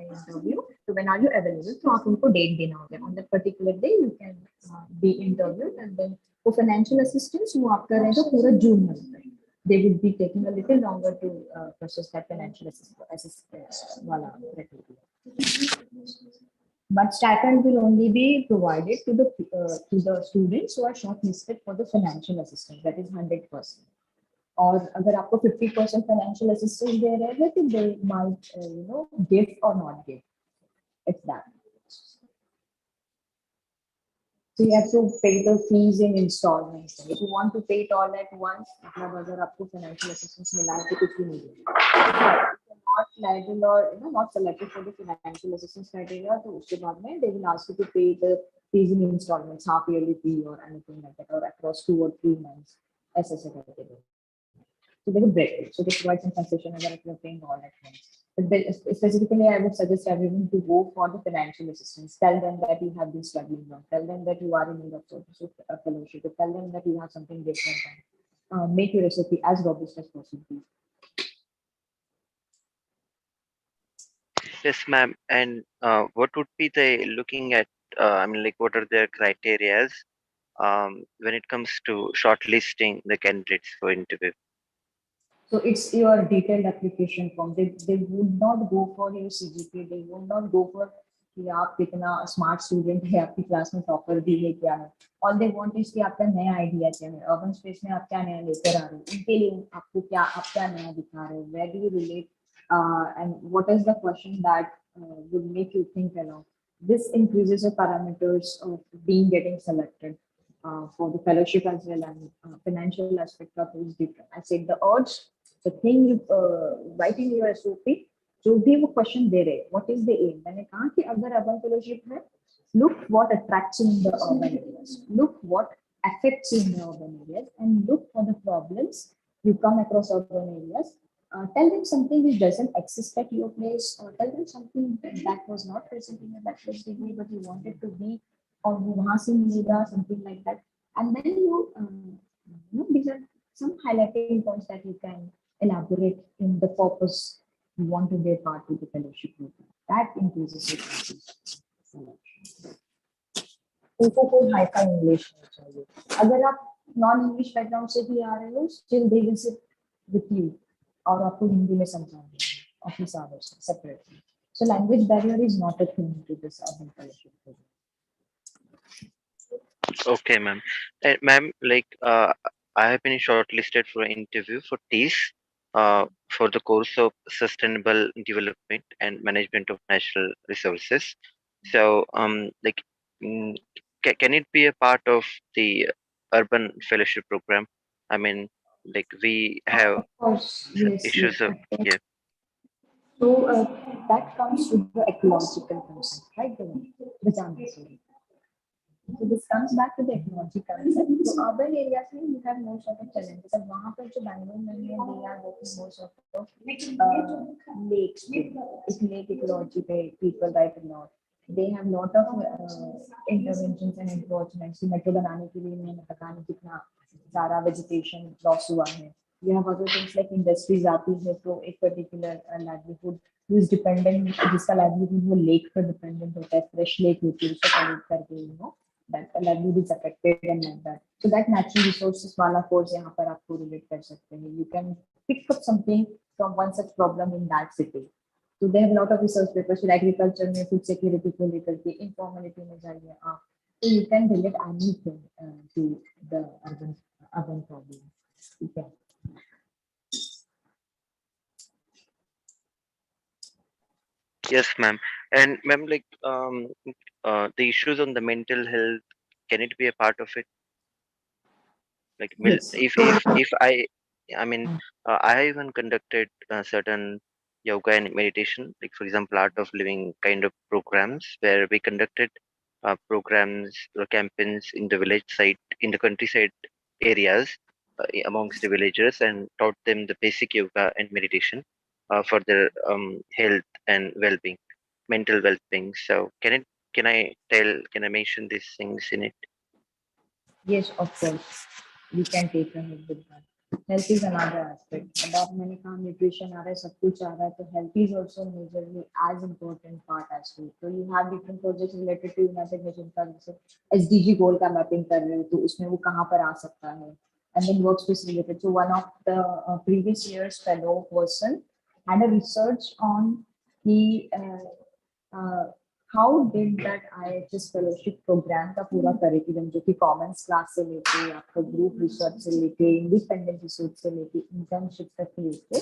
interview. So when are you available? तो आप उनको date देना होगा. On that particular day you can be interviewed and then for financial assistance वो आपका रहेगा पूरा जून मंथ में. They would be taking a little longer to process that financial assistance wala criteria. But stipend will only be provided to the students who are shortlisted for the financial assistance. That is 100%. और अगर आपको 50% financial assistance दे रहे हैं तो they might give or not give. It's that. So you have to pay the fees in installments. If you want to pay it all at once, मतलब अगर आपको financial assistance मिला है तो कुछ भी नहीं है. Not liable or not selected for the financial assistance criteria, तो उसके बाद में they will ask you to pay the fees in installments, half yearly fee or anything like that, or across 2 or 3 months. ऐसे ऐसे करके दे. So they will break it. So they provide some concession if you're paying all at once. But specifically, I would suggest everyone to go for the financial assistance. Tell them that you have been struggling now. Tell them that you are in need of fellowship. Tell them that you have something different. Make your recipe as robust as possible. Yes, ma'am. And what would be they looking at? I mean, like, what are their criteria when it comes to shortlisting the candidates for interview? So it's your detailed application form. They would not go for your CGPA. They would not go for कि आप कितना smart student है, आपकी class में topper भी है क्या है. ऑल दे वांट इज कि आपका नया आइडिया क्या है, अर्बन स्पेस में आप क्या नया लेकर आ रहे हो, उनके लिए आपको क्या आप क्या नया दिखा रहे हो, where do you relate and what is the question that would make you think along. This increases the parameters of being getting selected for the fellowship as well, and financial aspect of it is different. I said the odds, the thing you writing your SOP, जो भी वो question दे रहे, what is the M. मैंने कहा कि अगर urban fellowship है, look what attracts in the urban areas, look what affects in the urban areas, and look for the problems you come across urban areas. Tell them something which doesn't exist at your place, or tell them something that was not present in your bachelor's degree but you wanted to be, or वहाँ से मिलेगा, something like that. And then these are some highlighting points that you can elaborate in the purpose you want to be a part of the fellowship program. That increases your selection. उनको कोई hi fi English नहीं चाहिए. अगर आप non English background से भी आ रहे हो, still they will sit with you और आपको हिंदी में समझाएंगे office hours separately. So language barrier is not a thing to this urban fellowship program. Okay, ma'am. Ma'am, like I have been shortlisted for an interview for TEAS for the course of Sustainable Development and Management of Natural Resources. So, like, can it be a part of the urban fellowship program? I mean, like we have Of course, yes, issues yes. of yeah. So that comes to the ecological concept, right? The jungle. So this comes back to the ecology concept. So urban areas में you have more sort of challenges. अब वहाँ पर जो बैंगलोर में है, they are working more sort of lakes. इस lake ecology पे people write a lot. They have lot of interventions and encroachments. Metro बनाने के लिए मैंने पता नहीं कितना सारा vegetation loss हुआ है. You have other things like industries आती है तो एक particular livelihood who is dependent, जिसका livelihood वो lake पर dependent होता है, fresh lake होती है, उसको collect करके that livelihood is affected and like that. So that natural resources वाला course यहाँ पर आपको relate कर सकते हैं. You can pick up something from one such problem in that city. So they have a lot of research papers for agriculture में, food security को लेकर के, informality में जाइए आप. So you can relate anything to the urban problem. You can. Yes, ma'am. And ma'am, like the issues on the mental health, can it be a part of it? Like Yes. if I mean I even conducted certain yoga and meditation, like for example art of living kind of programs where we conducted programs or campaigns in the village side, in the countryside areas, amongst the villagers, and taught them the basic yoga and meditation for their health and well-being, mental well-being. So can I mention these things in it? Yes, of course. We can take ahead with that. Health is another aspect. अब आप मैंने कहा nutrition आ रहा है, सब कुछ आ रहा है, तो health is also majorly as important part as well. So you have different projects related to United Nations का, जैसे SDG goal का mapping कर रहे हो, तो उसमें वो कहाँ पर आ सकता है, and then workspace related. So one of the previous year's fellow person had a research on the how did that IHS fellowship program का पूरा करिकुलम, जो कि कॉमन्स क्लास से लेके आपको ग्रुप रिसर्च से लेके इंडिपेंडेंट रिसर्च से लेके इंटर्नशिप तक लेके,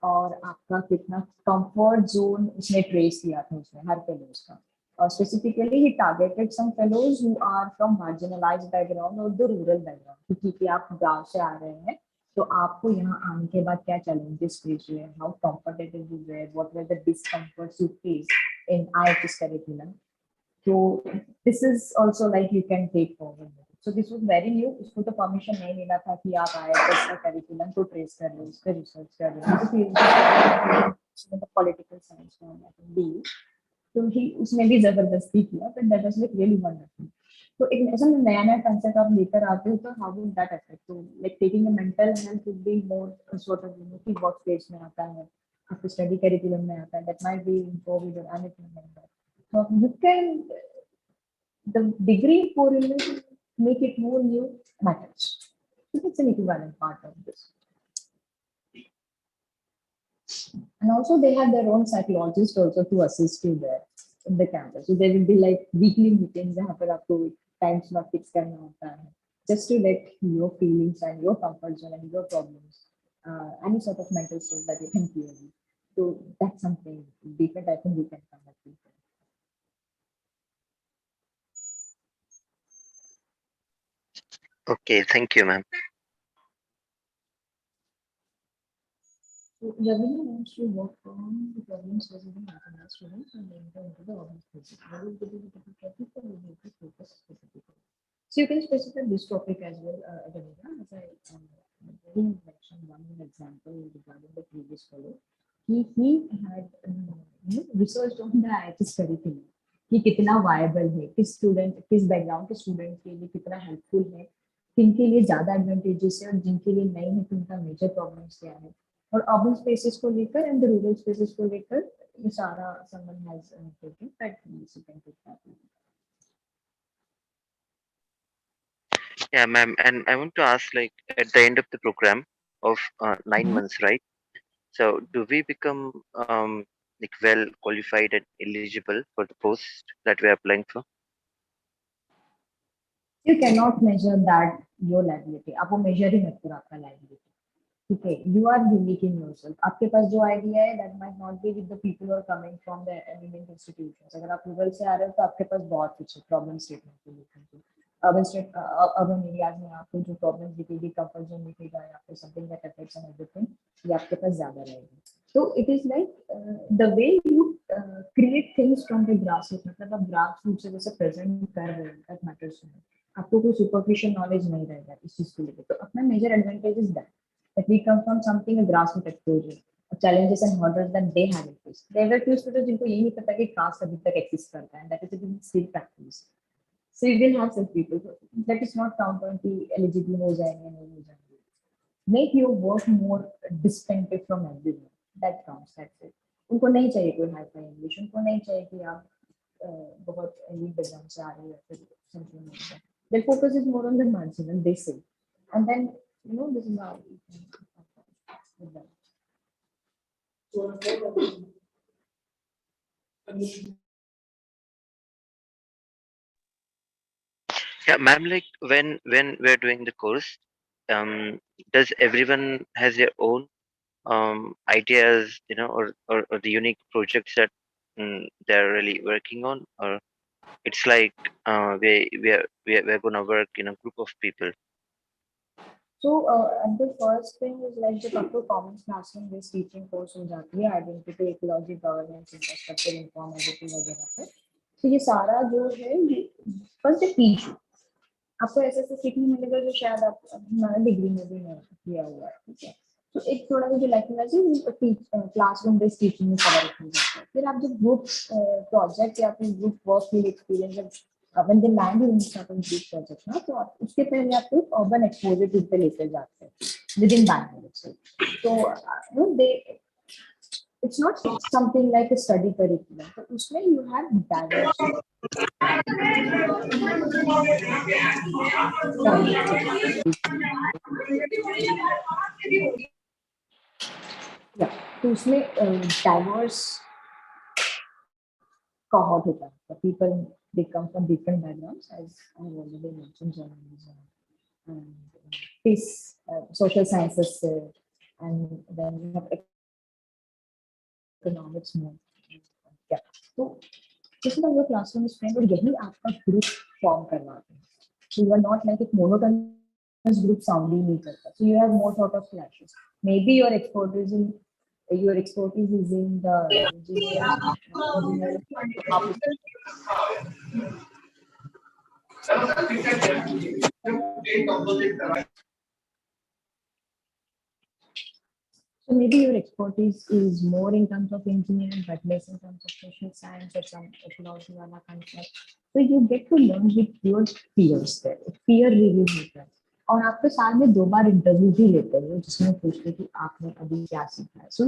और आपका कितना कंफर्ट जोन उसने ट्रेस किया था उसमें हर फेलोज का. और स्पेसिफिकली ही targeted some fellows who are from marginalized background और द रूरल बैकग्राउंड, क्योंकि आप गांव से आ रहे हैं, तो आपको यहाँ आने के बाद क्या चैलेंजेस फेस हुए, how comfortable you were, what were the discomforts you face in IHS curriculum. So this is also like you can take forward. So this was very new. उसको तो permission नहीं मिला था कि आप IHS का curriculum को trace कर लो, उस पर research कर लो. तो political science में B, तो ही उसने भी जबरदस्ती किया, but that was like really wonderful. तो एक ऐसा नया नया concept आप लेकर आते हो, तो how would that affect? So like taking a mental health would be more sort of, you know, कि work space में आता है, आपको study curriculum में आता है, that might be in COVID or anything like that. So you can, the degree for make it more new matters. So that's an equivalent part of this. And also they have their own psychologist also to assist you there in the campus. So there will be like weekly meetings जहाँ पर आपको time slot fix करना होता है, just to let your feelings and your comfort zone and your problems, any sort of mental stress that you can feel. So that's something different. I think we can come up with. Okay, thank you, ma'am. So Ravina wants to work on the problems facing mathematics students and then go into the urban spaces. What will be the topic that we need to focus specifically? So you can specify this topic as well, Ravina, as I mentioned one example regarding the previous fellow. He had researched on the IHS curriculum कि कितना viable है, किस student, किस background के student के लिए कितना helpful है, किनके लिए ज्यादा एडवांटेजेस है और जिनके लिए नहीं है, तो उनका मेजर प्रॉब्लम्स क्या है, और अर्बन स्पेसेस को लेकर एंड द रूरल स्पेसेस को लेकर ये सारा someone has taken that you can take that. Yeah, ma'am. And I want to ask, like, at the end of the program of 9 months, right? So, do we become like well qualified and eligible for the post that we are applying for? You cannot measure that your liability. आप वो measure ही मत करो आपका liability. ठीक है, you are unique in yourself. आपके पास जो idea है that might not be with the people who are coming from the eminent institutions. अगर आप rural से आ रहे हो तो आपके पास बहुत कुछ है problem statement को लेकर. urban areas में आपको जो problems दिखेगी, comfort zone दिखेगा, या फिर something that affects and everything, ये आपके पास ज़्यादा रहेगी. So it is like the way you create things from the grassroots. मतलब आप grassroots से जैसे present कर रहे हो, that matters. आपको कोई superficial knowledge नहीं रहेगा इस चीज को लेकर. तो अपना major advantage is that we come from something a grassroots exposure, challenges and hurdles that they have faced. There were few students जिनको ये नहीं पता कि caste अभी तक exist करता है, that is a still practice. So you will have some people that is not count on कि eligible हो जाएंगे नहीं हो जाएंगे. Make your work more distinctive from everyone. That counts. That's it. उनको नहीं चाहिए कोई high फाई English, उनको नहीं चाहिए कि आप बहुत elite background से आ रहे हो या फिर something like that. Their focus is more on the marginal, they say, and then you know this is how you can with that. Yeah, ma'am. Like when we're doing the course, does everyone has their own ideas, you know, or the unique projects that they're really working on, or it's like we're gonna work in a group of people? So and the first thing is like जब आपको common classroom based teaching course हो जाती है, identity, ecology, governance, infrastructure, inform, everything वगैरह पे, तो ये सारा जो है फर्स्ट टीच यू, आपको ऐसे ऐसे सीखने मिलेगा जो शायद आप हमारे डिग्री में भी नहीं किया हुआ है, ठीक है। तो एक थोड़ा सा जो लाइक क्लासरूम बेस्ड टीचिंग में कवर हो जाता है। फिर आप जब ग्रुप प्रोजेक्ट या फिर group work field experience when they land in sort of group project ना, तो आप उसके पहले आप एक urban exposure tour पे लेकर जाते हैं within Bangalore itself. So they it's not something like a study curriculum, तो उसमें you have diverse या तो उसमें डाइवर्स cohort होता है. The people they come from different backgrounds, as I have already mentioned, journalism and peace, social sciences, and then we have economics more. Yeah. तो इसमें हम लोग क्लासरूम में स्पेंड और यही आपका ग्रुप फॉर्म करवाते हैं. So you are not like a monotonous group sound ही नहीं करता. So you have more sort of clashes. Maybe your expertise is in the engineering. So maybe your expertise is more in terms of engineering, but less in terms of social science or some ecology wala concept. So you get to learn with your peers there. Peer review होता है और आपके साल में 2 बार interview भी लेते हैं जिसमें पूछते हैं कि आपने अभी क्या सीखा है. So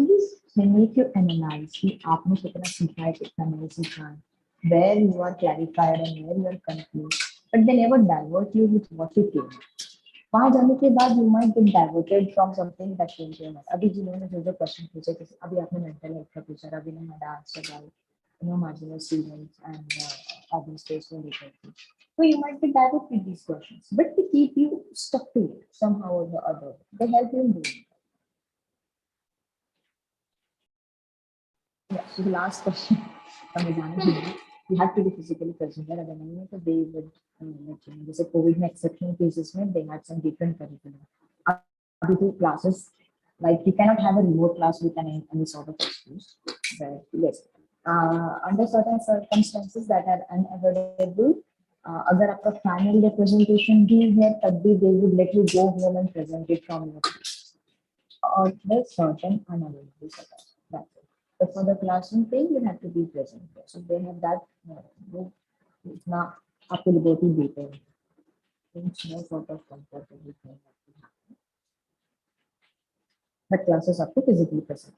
they make you analyze कि आपने कितना सीखा है कितना नहीं सीखा है, where you are clarified and where you are confused, but they never divert you with what you came. वहां जाने के बाद you might get diverted from something that came to your mind. अभी जिन्होंने जो जो क्वेश्चन पूछे, जैसे अभी आपने मेंटल हेल्थ का पूछा, अभी ने had asked about marginal students and urban space related. So you might be diverted with these questions, but they keep you stuck to it somehow or the other. They help you in doing it. Yeah. So the last question from examiner, you have to be physically present there. अगर नहीं है तो they would let you know. जैसे COVID में exceptional cases में they had some different curriculum. Due to classes, like you cannot have a remote class with any sort of excuse. But yes, under certain circumstances that are unavoidable, अगर आपका final representation भी है तब भी they would let you go home and present it from your place. Or there's certain unavoidable circumstances. That's it. But for the classroom thing, you have to be present there. So they have that. It's not applicability data. It's no sort of comfortable thing that we have. But classes have to physically present.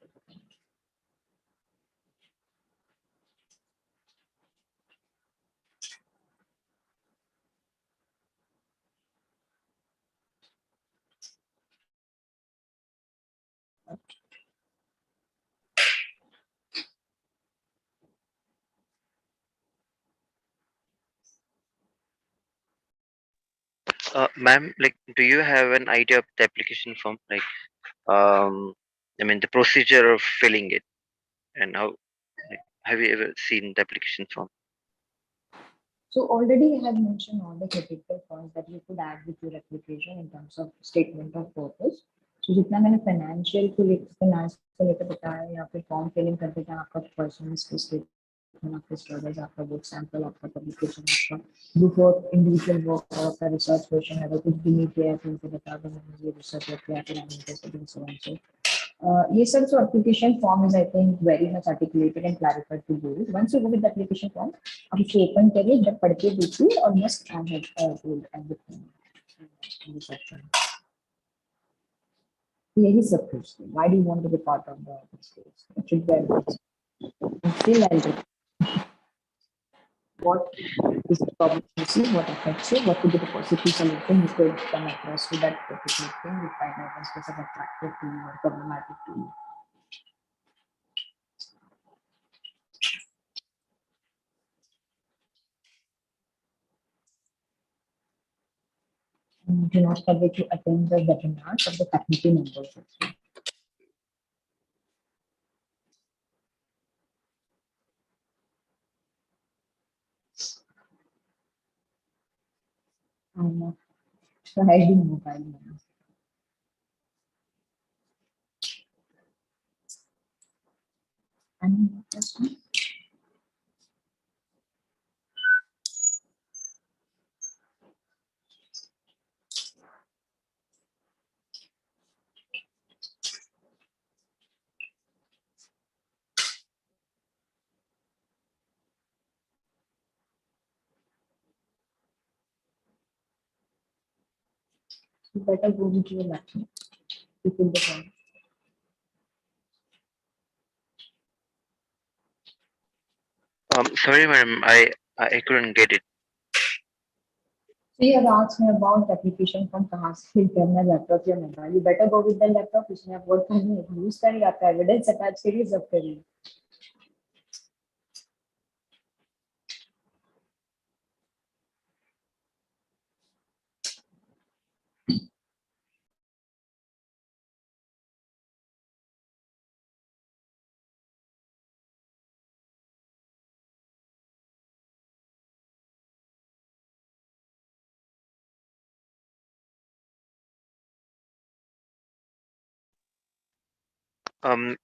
Ma'am, like, do you have an idea of the application form? Like, I mean, the procedure of filling it and how, like, have you ever seen the application form? So already I have mentioned all the critical points that you could add with your application in terms of statement of purpose. So जितना मैंने finance को लेकर बताया या फिर form filling करते time आपका personal statement, आपके struggles, आपका book sample, आपका publication, आपका group work, individual work, आपका research question, अगर कुछ भी नहीं किया है तो उनको बता दो मैंने ये research work किया फिर I'm interested in so and so. Yes, sir. So application form is, I think, very much articulated and clarified to you. Once you go with the application form, आप इसे open करिए, जब पढ़ के देखिए और must have told everything in the section. यही सब कुछ. Why do you want to be part of the space? It should be advanced. Still, I'll repeat. What is the problem you see? What affects you? What could be the positive solution you could come across to that particular thing you find out as attractive to you or problematic to you? Do not forget to attend the webinars of the faculty members. I'm trying mobile now. Any more questions? You better go with your laptop to fill the form. Sorry, madam, I couldn't get it. So you have asked me about application from कहाँ से fill करना है laptop या mobile. You better go with the laptop. उसमें आप word file use करिए, आपका evidence attach करिए, सब करिए.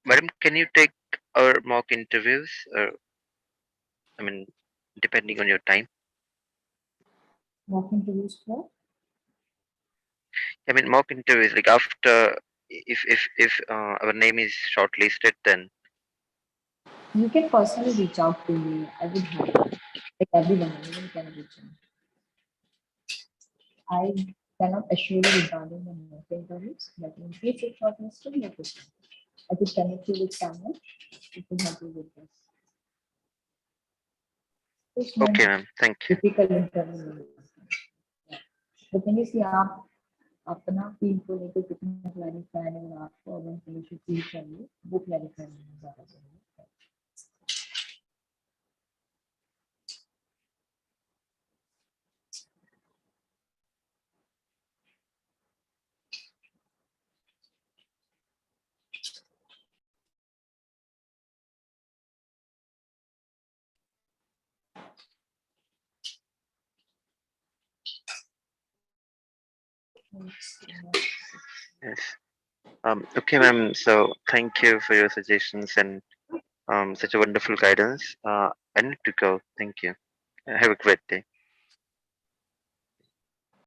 Madam, can you take our mock interviews? I mean, depending on your time. Mock interviews for? I mean, mock interviews like after if our name is shortlisted, then You can personally reach out to me. I would have like everyone can reach out. I cannot assure you regarding the mock interviews, but in case it's shortlisted, let us know. I could connect you with someone who can help you with this. It's not okay, ma'am. Thank you. typical interview. Yeah. The thing is कि आप अपना field को लेकर कितना clarify है और आपको अगर इंफॉर्मेशन फील चाहिए वो क्लैरिफाई होना ज़्यादा जरूरी है. Yes. Okay, ma'am. So thank you for your suggestions and such a wonderful guidance. I need to go. Thank you. Have a great day.